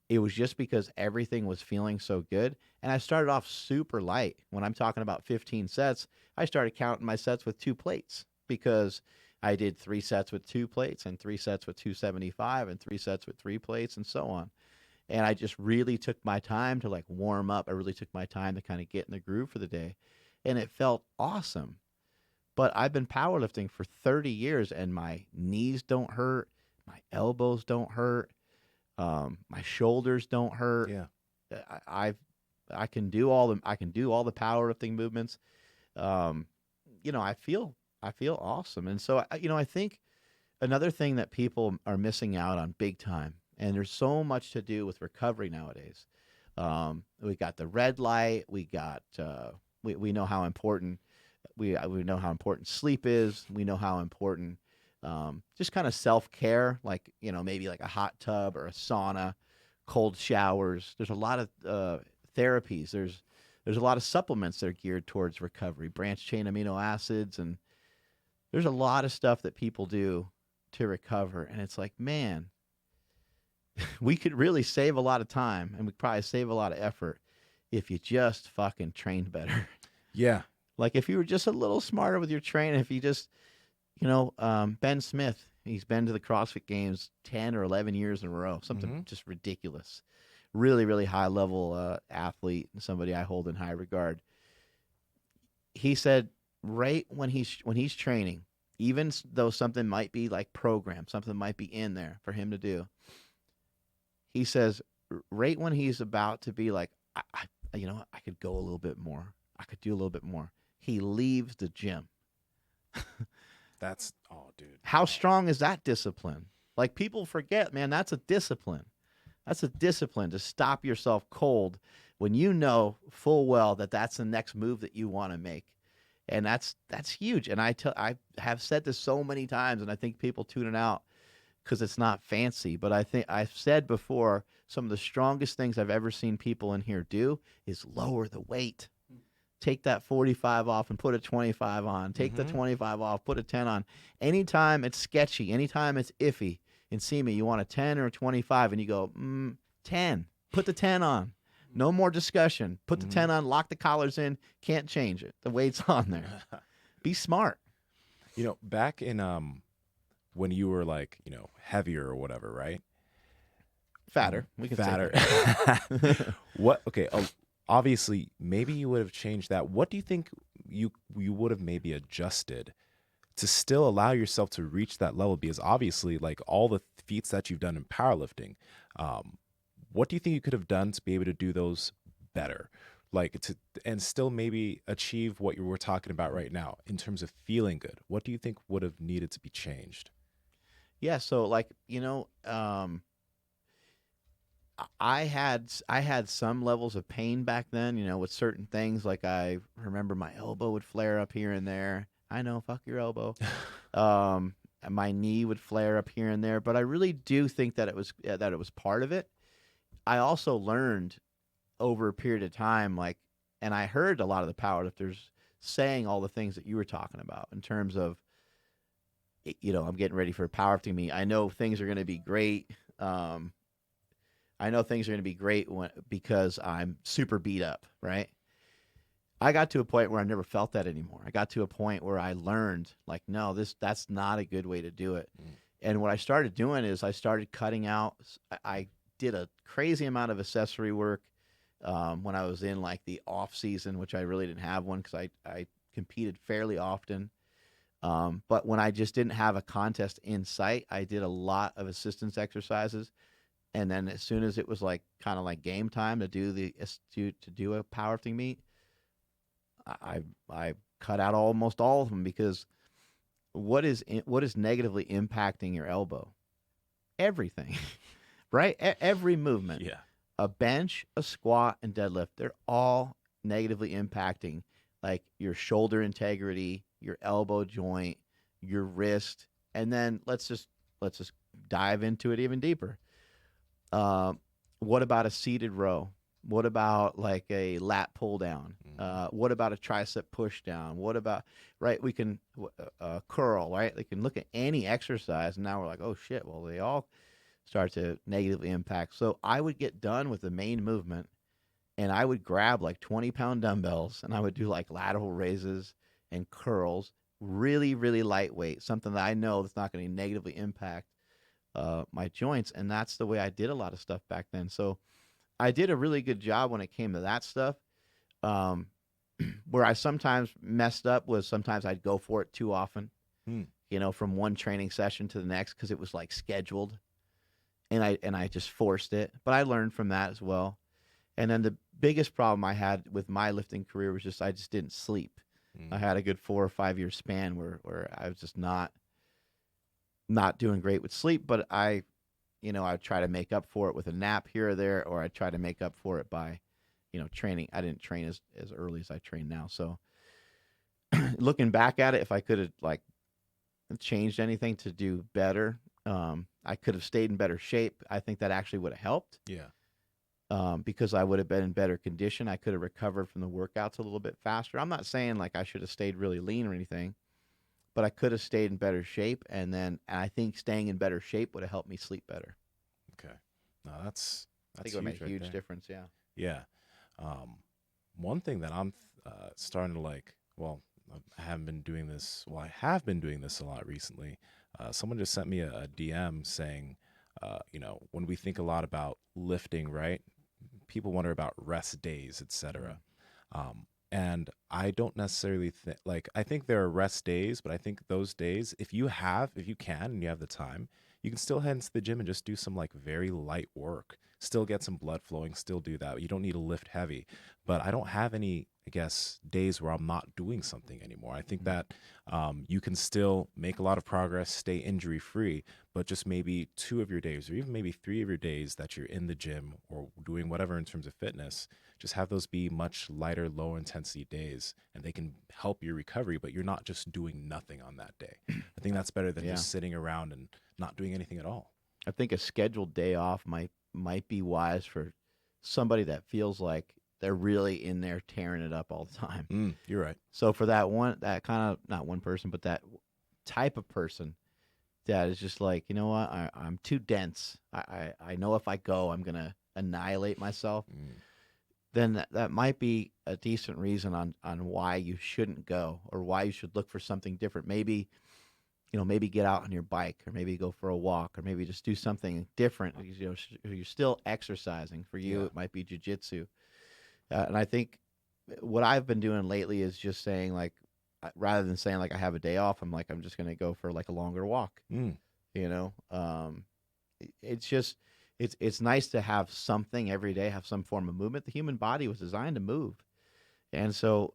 it was just because everything was feeling so good. And I started off super light. When I'm talking about 15 sets, I started counting my sets with 2 plates, because I did 3 sets with 2 plates and 3 sets with 275 and 3 sets with 3 plates and so on. And I just really took my time to like warm up. I really took my time to kind of get in the groove for the day. And it felt awesome. But I've been powerlifting for 30 years and my knees don't hurt. My elbows don't hurt. My shoulders don't hurt. Yeah. I can do all the powerlifting movements. You know, I feel awesome. And so I think another thing that people are missing out on big time, and there's so much to do with recovery nowadays. We got the red light. We got we know how important we know how important sleep is. We know how important just kind of self-care, like, you know, maybe like a hot tub or a sauna, cold showers. There's a lot of therapies. There's a lot of supplements that are geared towards recovery, branched chain amino acids, and there's a lot of stuff that people do to recover. And it's like, man, we could really save a lot of time, and we could probably save a lot of effort if you just fucking trained better. Yeah. Like if you were just a little smarter with your training, if you just, you know, Ben Smith, he's been to the CrossFit Games 10 or 11 years in a row, something just ridiculous. Really, really high level athlete, and somebody I hold in high regard. He said right when he's training, even though something might be like programmed, something might be in there for him to do, he says right when he's about to be like, you know, I could go a little bit more, I could do a little bit more, he leaves the gym. That's, oh, dude. How strong is that discipline? Like, people forget, man, that's a discipline. That's a discipline to stop yourself cold when you know full well that that's the next move that you want to make. And that's huge. And I have said this so many times, and I think people tune it out because it's not fancy. But I think I've said before, some of the strongest things I've ever seen people in here do is lower the weight. take that 45 off and put a 25 on. Take the 25 off, put a 10 on. Anytime it's sketchy, anytime it's iffy, Nsima, you want a 10 or a 25, and you go, 10. Put the 10 on. No more discussion. Put the 10 on, lock the collars in, can't change it. The weight's on there. Be smart. You know, back in when you were like, you know, heavier or whatever, right? Fatter. We can Fatter. say that. What? Okay. Obviously, maybe you would have changed that. What do you think you would have maybe adjusted to still allow yourself to reach that level? Because obviously, like all the feats that you've done in powerlifting, what do you think you could have done to be able to do those better? Like and still maybe achieve what you were talking about right now in terms of feeling good. What do you think would have needed to be changed? Yeah, so like, I had some levels of pain back then, with certain things. Like I remember my elbow would flare up here and there. I know, fuck your elbow. My knee would flare up here and there, but I really do think that it was part of it. I also learned over a period of time, and I heard a lot of the powerlifters saying all the things that you were talking about in terms of, I'm getting ready for a powerlifting meet. I know things are going to be great. Because I'm super beat up, right? I got to a point where I never felt that anymore. I got to a point where I learned, like, no, that's not a good way to do it. And what I started doing is I started cutting out. I did a crazy amount of accessory work when I was in like the off season, which I really didn't have one because I competed fairly often. But when I just didn't have a contest in sight, I did a lot of assistance exercises. And then as soon as it was like kind of like game time to do a powerlifting meet, I cut out almost all of them, because what is negatively impacting your elbow? Everything, right? Every movement. Yeah. A bench, a squat, and deadlift, they're all negatively impacting like your shoulder integrity, your elbow joint, your wrist. And then let's just dive into it even deeper. What about a seated row? What about like a lat pull down? What about a tricep push down? What about, right? We can curl, right? They can look at any exercise, and now we're like, oh shit, well, they all start to negatively impact. So I would get done with the main movement, and I would grab like 20-pound dumbbells, and I would do like lateral raises and curls, really, really lightweight, something that I know that's not going to negatively impact my joints. And that's the way I did a lot of stuff back then. So I did a really good job when it came to that stuff. Where I sometimes messed up was sometimes I'd go for it too often, from one training session to the next, because it was like scheduled, and I just forced it. But I learned from that as well. And then the biggest problem I had with my lifting career was I just didn't sleep. I had a good 4 or 5 year span where I was just not doing great with sleep, but I would try to make up for it with a nap here or there, or I'd try to make up for it by, training. I didn't train as early as I train now. So looking back at it, if I could have like changed anything to do better, I could have stayed in better shape. I think that actually would have helped. Yeah. Because I would have been in better condition. I could have recovered from the workouts a little bit faster. I'm not saying like I should have stayed really lean or anything, but I could have stayed in better shape. And I think staying in better shape would have helped me sleep better. Okay. No, that's I think it would make a huge difference. Yeah. Yeah. One thing that I'm starting to like, well, I have been doing this a lot recently. Someone just sent me a DM saying, when we think a lot about lifting, right? People wonder about rest days, etc. And I don't necessarily think, I think there are rest days, but I think those days, if you can and you have the time, you can still head into the gym and just do some like very light work, still get some blood flowing, still do that. You don't need to lift heavy. But I don't have any, I guess, days where I'm not doing something anymore. I think that you can still make a lot of progress, stay injury free, but just maybe 2 of your days or even maybe 3 of your days that you're in the gym or doing whatever in terms of fitness, just have those be much lighter, low intensity days, and they can help your recovery, but you're not just doing nothing on that day. I think that's better than just sitting around and not doing anything at all. I think a scheduled day off might be wise for somebody that feels like they're really in there tearing it up all the time. You're right. So for that kind of, not one person, but that type of person that is just like, you know what, I'm too dense. I know if I go, I'm gonna annihilate myself. Then that might be a decent reason on why you shouldn't go, or why you should look for something different. Maybe, maybe get out on your bike, or maybe go for a walk, or maybe just do something different. You're still exercising. For you, it might be jujitsu. And I think what I've been doing lately is just saying, like, rather than saying like I have a day off, I'm like, I'm just going to go for like a longer walk. It's just, it's nice to have something every day, have some form of movement. The human body was designed to move. And so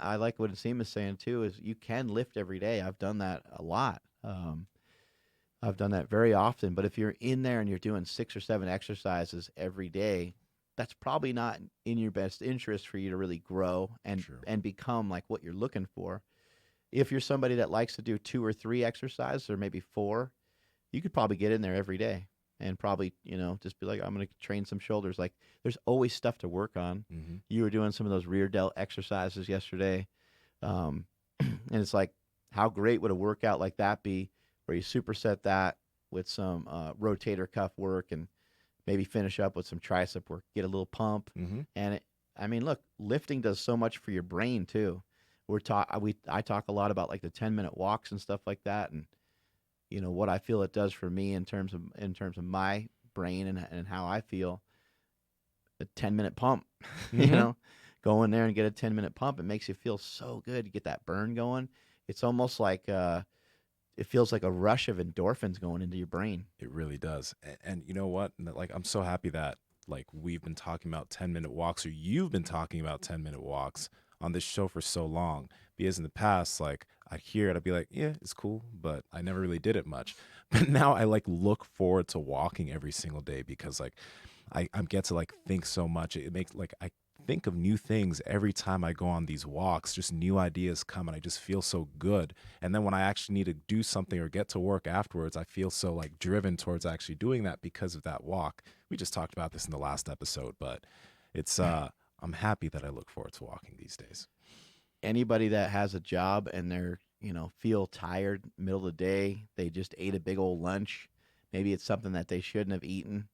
I like what Nsima is saying too, is you can lift every day. I've done that a lot. I've done that very often. But if you're in there and you're doing 6 or 7 exercises every day, that's probably not in your best interest for you to really grow and become like what you're looking for. If you're somebody that likes to do 2 or 3 exercises, or maybe 4, you could probably get in there every day and probably, just be like, I'm going to train some shoulders. Like, there's always stuff to work on. You were doing some of those rear delt exercises yesterday. And it's like, how great would a workout like that be, where you superset that with some rotator cuff work, and maybe finish up with some tricep work, get a little pump. And look, lifting does so much for your brain too. I talk a lot about like the 10-minute walks and stuff like that. And, what I feel it does for me in terms of my brain and how I feel. A 10-minute pump, go in there and get a 10-minute pump. It makes you feel so good. You get that burn going. It's almost like, it feels like a rush of endorphins going into your brain. It really does. And you know what? Like, I'm so happy that like we've been talking about 10-minute walks, or you've been talking about 10-minute walks on this show for so long. Because in the past, like, I'd hear it, I'd be like, yeah, it's cool, but I never really did it much. But now I like look forward to walking every single day, because like I get to like think so much. It makes like I think of new things every time I go on these walks. Just new ideas come, and I just feel so good. And then when I actually need to do something or get to work afterwards, I feel so like driven towards actually doing that because of that walk. We just talked about this in the last episode, but it's I'm happy that I look forward to walking these days. Anybody that has a job and they're, feel tired middle of the day, they just ate a big old lunch, maybe it's something that they shouldn't have eaten,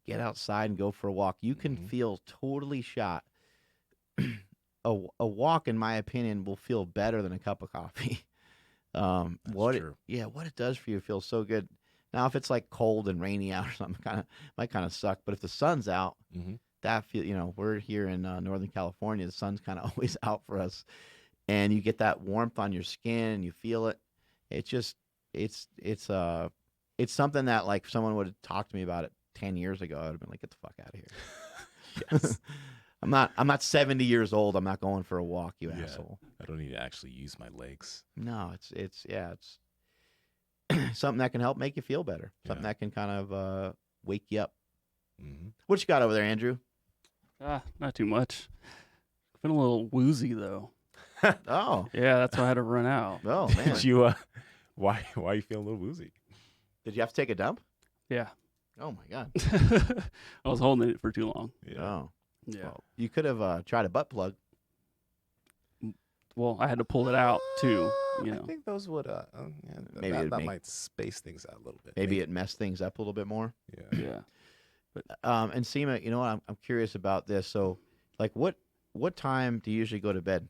get outside and go for a walk. You can feel totally shot. A walk, in my opinion, will feel better than a cup of coffee. What it does for you feels so good. Now, if it's like cold and rainy out or something, might kind of suck. But if the sun's out, that we're here in Northern California. The sun's kind of always out for us, and you get that warmth on your skin and you feel it. It's just it's something that, like, if someone would have talked to me about it 10 years ago, I would have been like, get the fuck out of here. Yes. I'm not 70 years old. I'm not going for a walk, you asshole. I don't need to actually use my legs. No, it's something that can help make you feel better. Something that can kind of wake you up. What you got over there, Andrew? Not too much. Been a little woozy though. Oh. Yeah, that's why I had to run out. Oh, man. Did you why are you feeling a little woozy? Did you have to take a dump? Yeah. Oh my God. I was holding it for too long. Yeah. Oh. Yeah. Well, you could have tried a butt plug. Well, I had to pull it out too. I think those would Maybe that might space things out a little bit. Maybe it messed things up a little bit more. Yeah. Yeah. And Nsima, you know what? I'm curious about this. So, like, what time do you usually go to bed?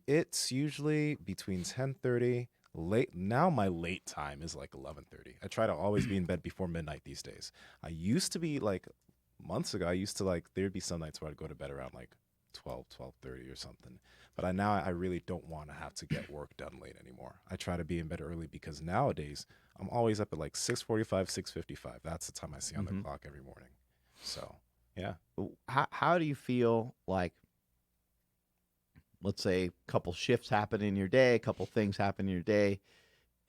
It's usually between 10:30. Late now, my late time is like 11:30. I try to always be in bed before midnight these days. I used to be like months ago. I used to like there'd be some nights where I'd go to bed around like 12:30 or something. But I really don't want to have to get work done late anymore. I try to be in bed early because nowadays I'm always up at like 6:45, 6:55. That's the time I see on the clock every morning. So, yeah. How do you feel like, let's say, a couple shifts happen in your day, a couple things happen in your day,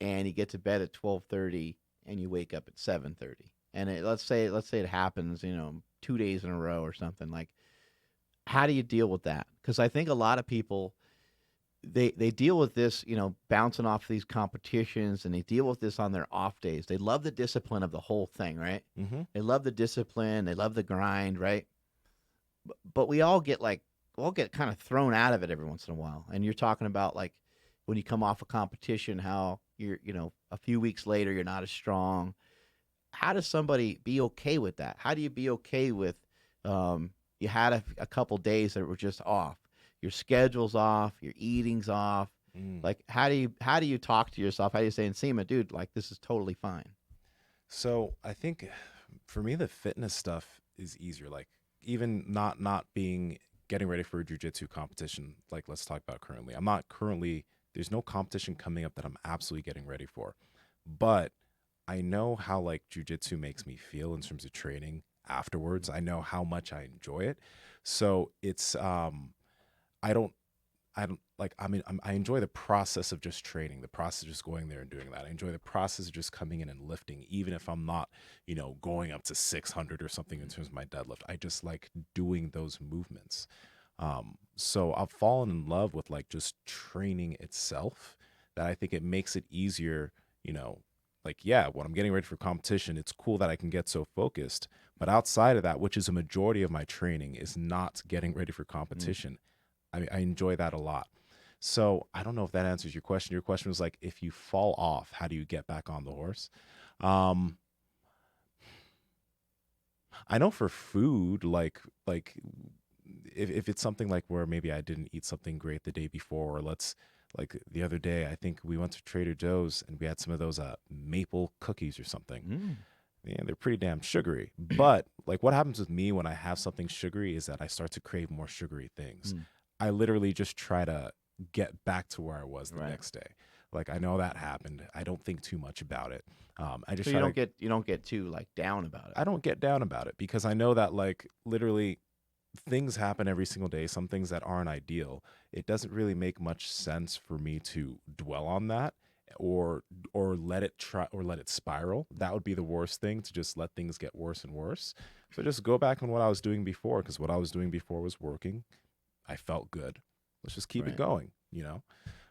and you get to bed at 12:30 and you wake up at 7:30. And let's say it happens, 2 days in a row or something. Like, how do you deal with that? Because I think a lot of people, they deal with this, bouncing off these competitions, and they deal with this on their off days. They love the discipline of the whole thing, right? They love the discipline. They love the grind, right? but we all get kind of thrown out of it every once in a while. And you're talking about like when you come off a competition, how you're, a few weeks later, you're not as strong. How does somebody be okay with that? How do you be okay with, you had a couple days that were just off, your schedule's off, your eating's off. Like, how do you talk to yourself? How do you say, Nsima, dude, like, this is totally fine? So I think for me, the fitness stuff is easier. Like even not being getting ready for a jujitsu competition. Like let's talk about currently. I'm not currently. There's no competition coming up that I'm absolutely getting ready for, but I know how like jujitsu makes me feel in terms of training afterwards. I know how much I enjoy it. So it's I don't I don't like. I mean, I enjoy the process of just training, the process of just going there and doing that. I enjoy the process of just coming in and lifting, even if I'm not, going up to 600 or something in terms of my deadlift. I just like doing those movements. So I've fallen in love with like just training itself. That I think it makes it easier. Like yeah, when I'm getting ready for competition, it's cool that I can get so focused. But outside of that, which is a majority of my training, is not getting ready for competition. I enjoy that a lot. So I don't know if that answers your question. Your question was like, if you fall off, how do you get back on the horse? Um, I know for food, like if it's something like where maybe I didn't eat something great the day before, or let's like the other day, I think we went to Trader Joe's and we had some of those maple cookies or something. Mm. Yeah, they're pretty damn sugary. But like what happens with me when I have something sugary is that I start to crave more sugary things. Mm. I literally just try to get back to where I was the Right. next day. Like I know that happened. I don't think too much about it. I just So try to. you don't get too like down about it. I don't get down about it because I know that like literally things happen every single day. Some things that aren't ideal. It doesn't really make much sense for me to dwell on that or let it try or let it spiral. That would be the worst thing, to just let things get worse and worse. So just go back on what I was doing before, because what I was doing before was working. I felt good. Let's just keep it Right. going.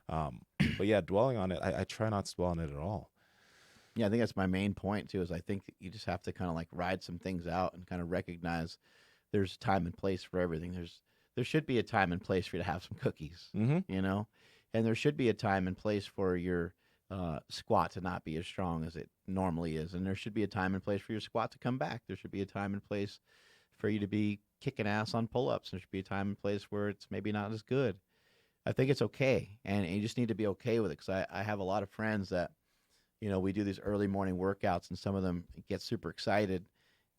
But yeah, dwelling on it, I try not to dwell on it at all. Yeah, I think that's my main point too. Is I think you just have to kind of like ride some things out and kind of recognize there's a time and place for everything. There should be a time and place for you to have some cookies, Mm-hmm. and there should be a time and place for your squat to not be as strong as it normally is, and there should be a time and place for your squat to come back. There should be a time and place for you to be kicking ass on pull-ups. There should be a time and place where it's maybe not as good. I think it's okay, and you just need to be okay with it. Because I have a lot of friends that we do these early morning workouts, and some of them get super excited,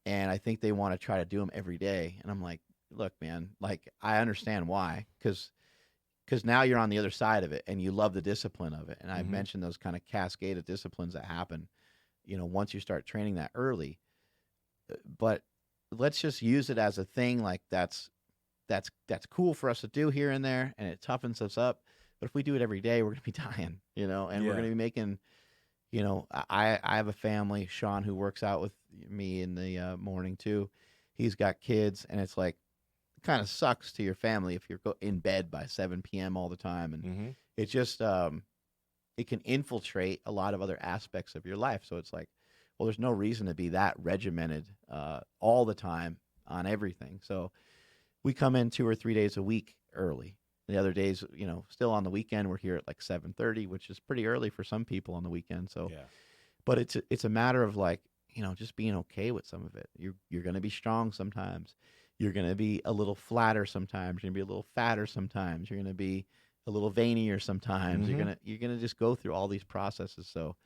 and I think they want to try to do them every day. And I'm like, look, man, like I understand why, because now you're on the other side of it, and you love the discipline of it. And I've Mm-hmm. mentioned those kind of cascade of disciplines that happen, once you start training that early. But let's just use it as a thing like that's cool for us to do here and there, and it toughens us up. But if we do it every day, we're gonna be dying, and we're Yeah. gonna be making. I have a family, Sean, who works out with me in the morning too. He's got kids, and it's like kind of sucks to your family if you're in bed by 7 p.m. all the time, and Mm-hmm. it just it can infiltrate a lot of other aspects of your life. So it's like, well, there's no reason to be that regimented all the time on everything. So we come in 2 or 3 days a week early. The other days, still on the weekend, we're here at like 7:30, which is pretty early for some people on the weekend. So, Yeah. but it's a matter of like, just being okay with some of it. You're going to be strong sometimes. You're going to be a little flatter sometimes. You're going to be a little fatter sometimes. You're going to be a little veinier sometimes. Mm-hmm. You're gonna just go through all these processes. So,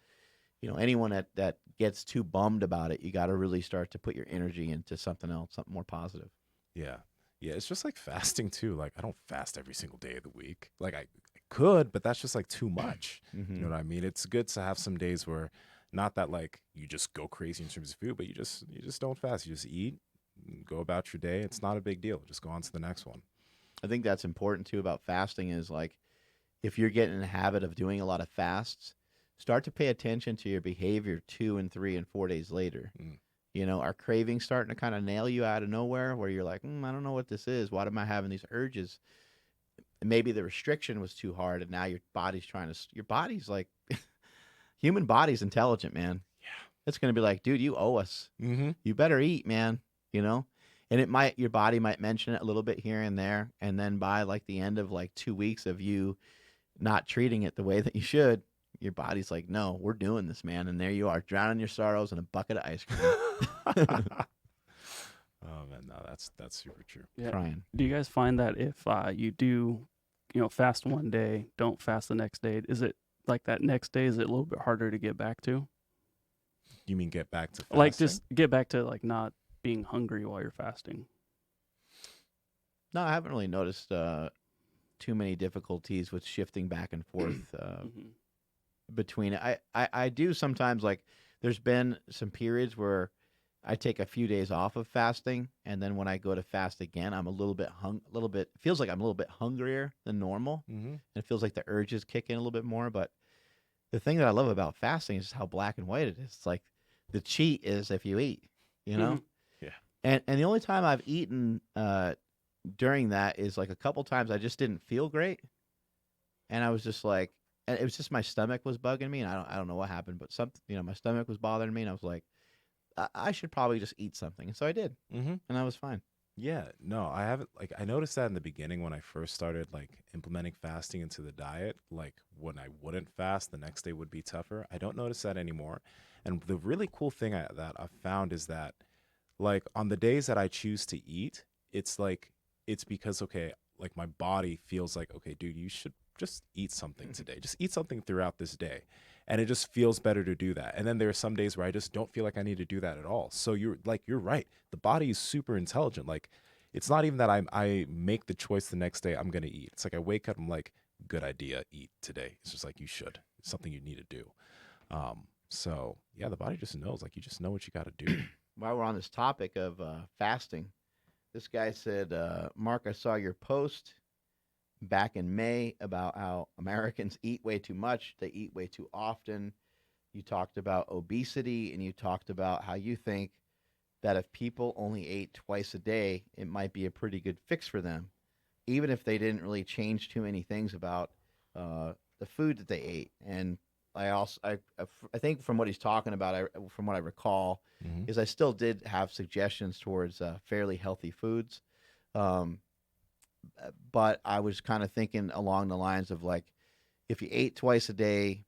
anyone that gets too bummed about it, you got to really start to put your energy into something else, something more positive. Yeah. Yeah. It's just like fasting too. Like I don't fast every single day of the week. Like I could, but that's just like too much. You know Mm-hmm. what I mean? It's good to have some days where not that like you just go crazy in terms of food, but you just don't fast. You just eat, go about your day. It's not a big deal. Just go on to the next one. I think that's important too about fasting is like if you're getting in the habit of doing a lot of fasts, start to pay attention to your behavior 2 and 3 and 4 days later. Mm. Are cravings starting to kind of nail you out of nowhere where you're like, I don't know what this is. Why am I having these urges? Maybe the restriction was too hard, and now your body's your body's like, human body's intelligent, man. Yeah. It's going to be like, dude, you owe us. Mm-hmm. You better eat, man. You know? And your body might mention it a little bit here and there, and then by like the end of like 2 weeks of you not treating it the way that you should, your body's like, no, we're doing this, man. And there you are, drowning your sorrows in a bucket of ice cream. Oh man, no, that's super true. Yeah. Crying. Do you guys find that if you do, fast one day, don't fast the next day, is it like that next day, is it a little bit harder to get back to? You mean get back to fasting? Like just get back to like not being hungry while you're fasting? No, I haven't really noticed too many difficulties with shifting back and forth Mhm. between it. I do sometimes, like, there's been some periods where I take a few days off of fasting, and then when I go to fast again, I'm a little bit feels like I'm a little bit hungrier than normal. Mm-hmm. And it feels like the urges kick in a little bit more. But the thing that I love about fasting is how black and white it is. It's like the cheat is if you eat, you know? Yeah. And the only time I've eaten during that is like a couple times I just didn't feel great. And I was just like, and it was just my stomach was bugging me, and I don't know what happened, but something, my stomach was bothering me, and I was like, I should probably just eat something. And so I did, Mm-hmm. and I was fine. Yeah, no, I haven't. Like, I noticed that in the beginning when I first started like implementing fasting into the diet. Like, when I wouldn't fast, the next day would be tougher. I don't notice that anymore. And the really cool thing that I've found is that, like, on the days that I choose to eat, it's because, okay, like my body feels like, okay, dude, you should just eat something today. Just eat something throughout this day. And it just feels better to do that. And then there are some days where I just don't feel like I need to do that at all. So you're right. The body is super intelligent. Like, it's not even that I make the choice the next day I'm going to eat. It's like I wake up, I'm like, good idea, eat today. It's just like, you should. It's something you need to do. So yeah, the body just knows, like, you just know what you got to do. While we're on this topic of fasting, this guy said, Mark, I saw your post back in May about how Americans eat way too much. They eat way too often. You talked about obesity, and you talked about how you think that if people only ate twice a day, it might be a pretty good fix for them, even if they didn't really change too many things about the food that they ate. And I think from what he's talking about, from what I recall, Mm-hmm. is I still did have suggestions towards fairly healthy foods. Um, but I was kind of thinking along the lines of, like, if you ate twice a day,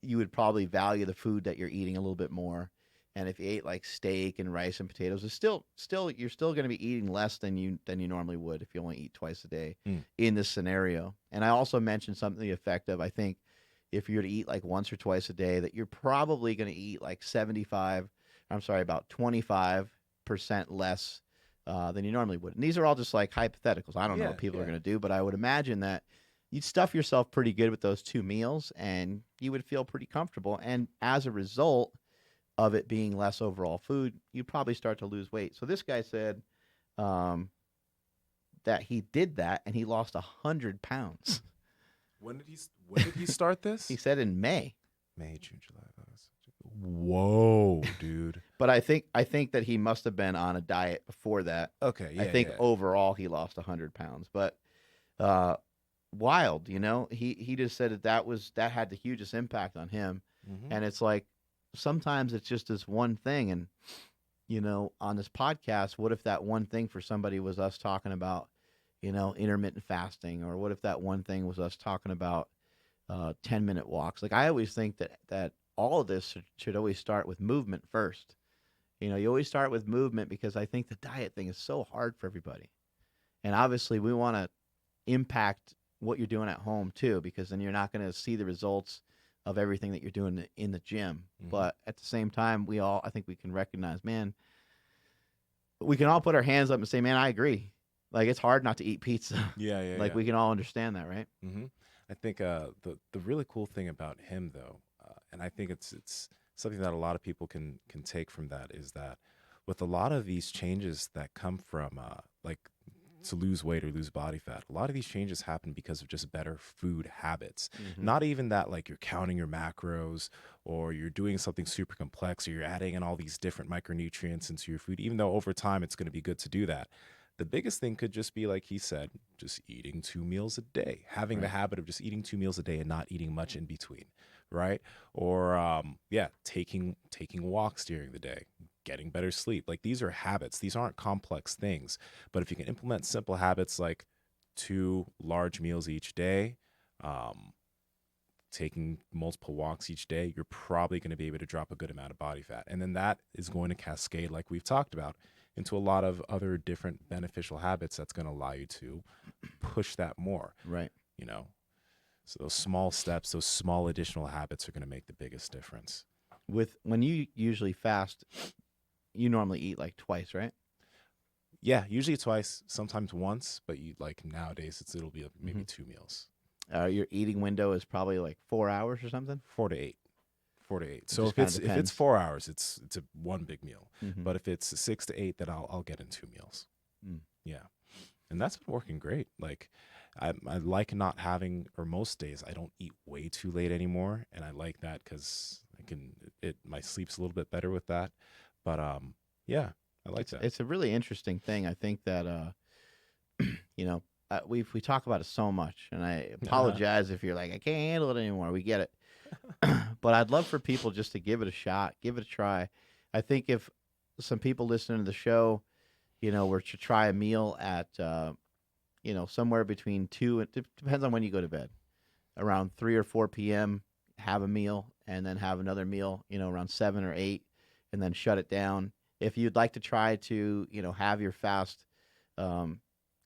you would probably value the food that you're eating a little bit more. And if you ate like steak and rice and potatoes, it's still you're still going to be eating less than you normally would if you only eat twice a day in this scenario. And I also mentioned something to the effect of, I think if you were to eat like once or twice a day, that you're probably going to eat like about 25% less than you normally would. And these are all just like hypotheticals. I don't know what people are going to do, but I would imagine that you'd stuff yourself pretty good with those 2 meals, and you would feel pretty comfortable. And as a result of it being less overall food, you'd probably start to lose weight. So this guy said that he did that, and he lost 100 pounds. When did he start this? He said in May. May, June, July, August. Whoa, dude. But I think that he must have been on a diet before that. Okay, yeah. I think overall he lost 100 pounds. But wild, he just said that had the hugest impact on him. Mm-hmm. And it's like, sometimes it's just this one thing. And on this podcast, what if that one thing for somebody was us talking about intermittent fasting? Or what if that one thing was us talking about 10-minute walks? Like, I always think that all of this should always start with movement first. You always start with movement, because I think the diet thing is so hard for everybody. And obviously we want to impact what you're doing at home too, because then you're not going to see the results of everything that you're doing in the gym. Mm-hmm. But at the same time, I think we can recognize, man, we can all put our hands up and say, man, I agree. Like, it's hard not to eat pizza. Yeah. Like, we can all understand that, right? Mm-hmm. I think the really cool thing about him, though, and I think it's something that a lot of people can take from that, is that with a lot of these changes that come from like to lose weight or lose body fat, a lot of these changes happen because of just better food habits. Mm-hmm. Not even that like you're counting your macros or you're doing something super complex or you're adding in all these different micronutrients into your food, even though over time it's going to be good to do that. The biggest thing could just be, like he said, just eating 2 meals a day, having the habit of just eating 2 meals a day and not eating much in between, right? Or taking walks during the day, getting better sleep. Like these are habits. These aren't complex things. But if you can implement simple habits like 2 large meals each day, um, taking multiple walks each day, you're probably going to be able to drop a good amount of body fat. And then that is going to cascade, like we've talked about, into a lot of other different beneficial habits that's going to allow you to push that more, Right. you know? So those small steps, those small additional habits are going to make the biggest difference. When you usually fast, you normally eat like twice, right? Yeah, usually twice, sometimes once, but you like nowadays it'll be maybe 2 meals. Your eating window is probably like 4 hours or something. 4 to 8. 4 to 8. It So just if kinda it's depends. 4 hours, it's a one big meal. Mhm. But if it's 6 to 8, then I'll get in 2 meals. Mm. Yeah. And that's been working great. Like I like not having, or most days I don't eat way too late anymore, and I like that cuz my sleep's a little bit better with that. But yeah, I like that. It's a really interesting thing. I think that you know, we talk about it so much, and I apologize if you're like, I can't handle it anymore. We get it, but I'd love for people just to give it a shot, give it a try. I think if some people listening to the show, were to try a meal at, somewhere between 2 and it depends on when you go to bed, around 3 or 4 p.m., have a meal, and then have another meal, around 7 or 8, and then shut it down. If you'd like to try to, have your fast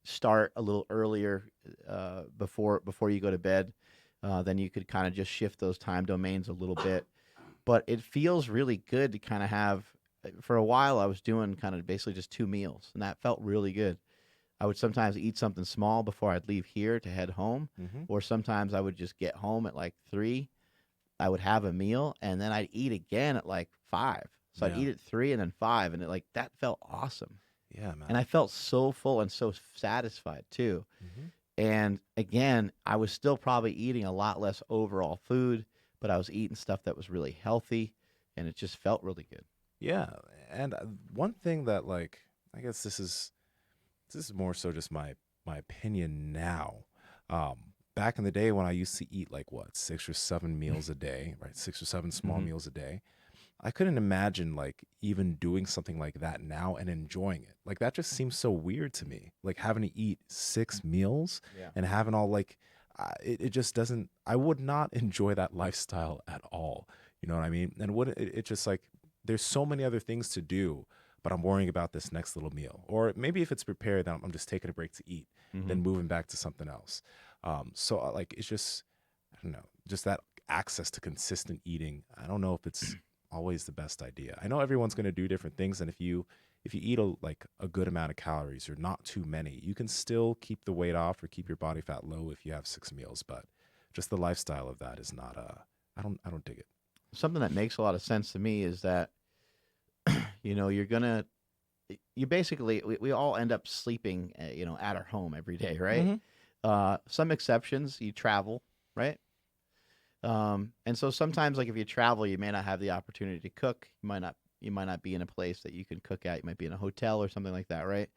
start a little earlier before you go to bed, then you could kind of just shift those time domains a little bit. But it feels really good to kind of have. For a while, I was doing kind of basically just 2 meals, and that felt really good. I would sometimes eat something small before I'd leave here to head home, Mhm. or sometimes I would just get home at like 3. I would have a meal, and then I'd eat again at like 5. So I'd Yeah. eat at 3 and then 5, and that felt awesome. Yeah, man. And I felt so full and so satisfied too. Mhm. And again, I was still probably eating a lot less overall food, but I was eating stuff that was really healthy, and it just felt really good. Yeah, and one thing that like I guess this is more so just my opinion now. Back in the day when I used to eat like what 6 or 7 meals a day, right? 6 or 7 small Mhm. meals a day. I couldn't imagine like even doing something like that now and enjoying it. Like that just seems so weird to me. Like having to eat 6 meals Yeah. and having all like it just doesn't. I would not enjoy that lifestyle at all. You know what I mean? And would it just like there's so many other things to do, but I'm worrying about this next little meal. Or maybe if it's prepared, then I'm just taking a break to eat, then Mhm. moving back to something else. So like it's just I don't know, just that access to consistent eating. I don't know if it's always the best idea. I know everyone's going to do different things, and if you eat a good amount of calories or not too many, you can still keep the weight off or keep your body fat low if you have 6 meals. But just the lifestyle of that is not I don't dig it. Something that makes a lot of sense to me is that you're gonna you basically we all end up sleeping at our home every day, right? Mhm. Some exceptions, you travel, right? And so sometimes, like if you travel, you may not have the opportunity to cook. You might not be in a place that you can cook at. You might be in a hotel or something like that, right?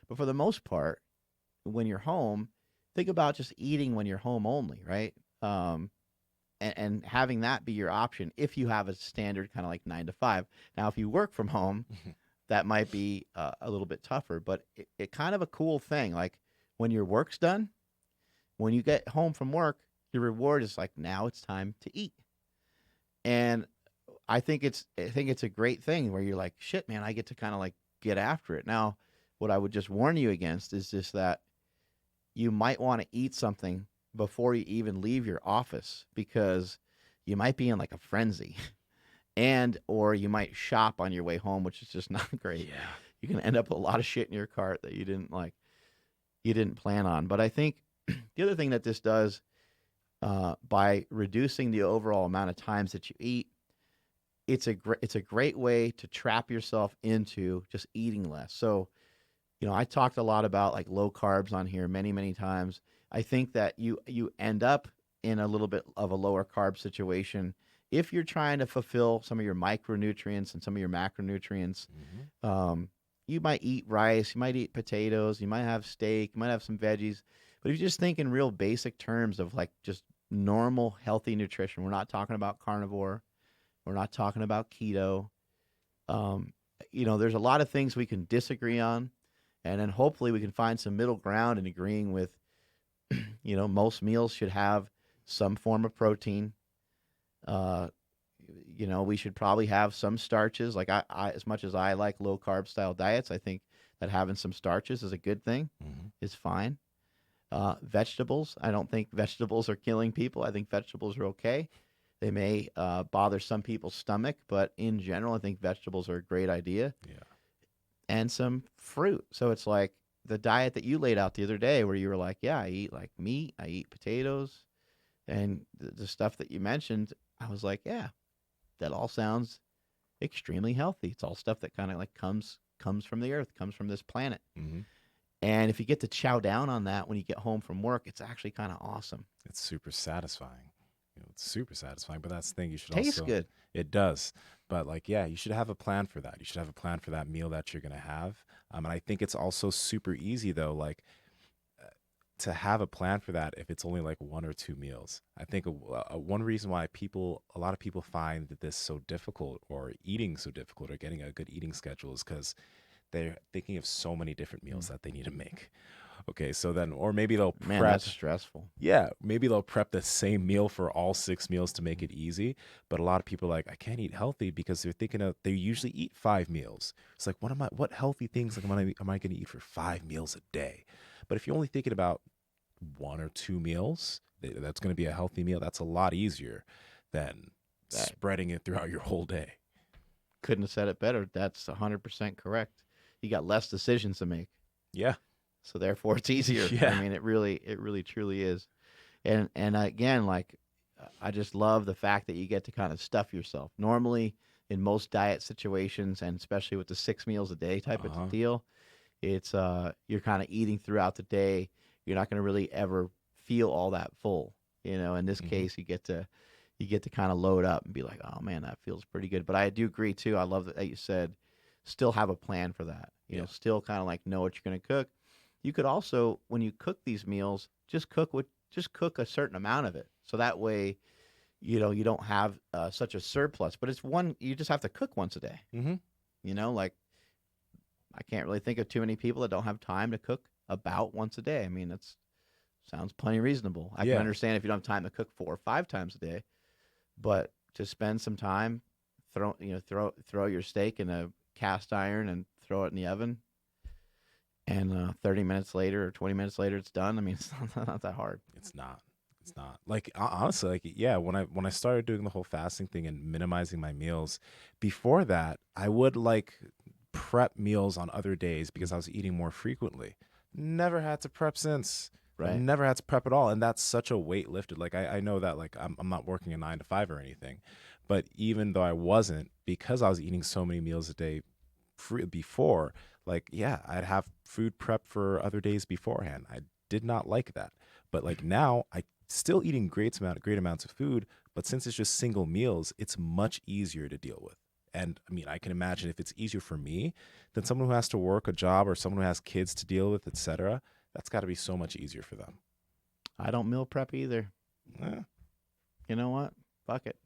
But for the most part, when you're home, think about just eating when you're home only, right? And having that be your option if you have a standard kind of like 9 to 5. Now, if you work from home, that might be a little bit tougher, but it kind of a cool thing. Like when your work's done, when you get home from work, your reward is like now it's time to eat. And I think it's a great thing where you're like, shit, man, I get to kind of like get after it. Now, what I would just warn you against is just that you might want to eat something before you even leave your office because you might be in like a frenzy and or you might shop on your way home, which is just not great. Yeah. You can end up with a lot of shit in your cart that you didn't plan on. But I think the other thing that this does, by reducing the overall amount of times that you eat, it's a great way to trap yourself into just eating less. So, I talked a lot about like low carbs on here many, many times. I think that you end up in a little bit of a lower carb situation if you're trying to fulfill some of your micronutrients and some of your macronutrients. Mhm. You might eat rice, you might eat potatoes, you might have steak, you might have some veggies. But if you just think in real basic terms of like just normal healthy nutrition, we're not talking about carnivore, we're not talking about keto. Um, there's a lot of things we can disagree on, and then hopefully we can find some middle ground in agreeing with, most meals should have some form of protein. We should probably have some starches. Like I as much as I like low carb style diets, I think that having some starches is a good thing, is fine. Vegetables, I don't think vegetables are killing people. I think vegetables are okay. They may bother some people's stomach, but in general, I think vegetables are a great idea. Yeah. And some fruit. So it's like the diet that you laid out the other day where you were like, yeah, I eat like meat, I eat potatoes, and the stuff that you mentioned, I was like, yeah, that all sounds extremely healthy. It's all stuff that kind of like comes from the earth, comes from this planet. Mm-hmm. And if you get to chow down on that when you get home from work, it's actually kind of awesome. It's super satisfying. It's super satisfying, but that's the thing. You should Tastes also, good. It does. But you should have a plan for that. You should have a plan for that meal that you're going to have. And I think it's also super easy though, to have a plan for that if it's only like 1 or 2 meals. I think one reason why a lot of people find that this so difficult, or eating so difficult, or getting a good eating schedule, is because they're thinking of so many different meals that they need to make. Okay, so then, or maybe they'll prep. Man, that's stressful. Yeah, maybe they'll prep the same meal for all 6 meals to make it easy. But a lot of people are like, I can't eat healthy, because they're thinking they usually eat 5 meals. It's like, what healthy things am I going to eat for 5 meals a day? But if you're only thinking about 1 or 2 meals, that's going to be a healthy meal. That's a lot easier than spreading it throughout your whole day. Couldn't have said it better. That's 100% correct. You got less decisions to make. Yeah. So therefore it's easier. Yeah. I mean, it really truly is. And again, like, I just love the fact that you get to kind of stuff yourself. Normally in most diet situations, and especially with the 6 meals a day type of deal, it's you're kind of eating throughout the day. You're not going to really ever feel all that full. In this case, you get to kind of load up and be like, oh man, that feels pretty good. But I do agree too. I love that you said still have a plan for that. Still kind of like know what you're going to cook. You could also, when you cook these meals, just cook a certain amount of it. So that way, you don't have such a surplus. But it's you just have to cook once a day. Mm-hmm. Like, I can't really think of too many people that don't have time to cook about once a day. I mean, that sounds plenty reasonable. I can understand if you don't have time to cook 4 or 5 times a day, but to spend some time, throw your steak in a cast iron and throw it in the oven, and 30 minutes later or 20 minutes later it's done. I mean, it's not that hard. It's not. Like, honestly, when I started doing the whole fasting thing and minimizing my meals, before that, I would prep meals on other days because I was eating more frequently. Never had to prep since. Right. Never had to prep at all. And that's such a weight lifted. Like, I know that, like, I'm not working a 9 to 5 or anything, but even though I wasn't, because I was eating so many meals a day before, I'd have food prep for other days beforehand. I did not like that. But like now, I still eating great amounts of food, but since it's just single meals, it's much easier to deal with. And I mean, I can imagine if it's easier for me than someone who has to work a job or someone who has kids to deal with, etc. That's got to be so much easier for them. I don't meal prep either. Yeah. You know what? Fuck it.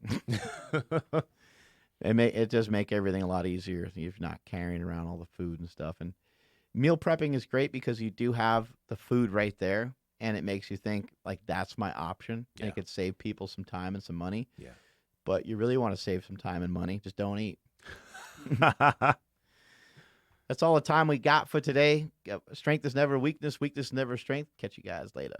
It does make everything a lot easier. You're not carrying around all the food and stuff. And meal prepping is great because you do have the food right there, and it makes you think, like, that's my option. Yeah. And it could save people some time and some money. Yeah. But you really want to save some time and money. Just don't eat. That's all the time we got for today. Strength is never weakness. Weakness is never strength. Catch you guys later.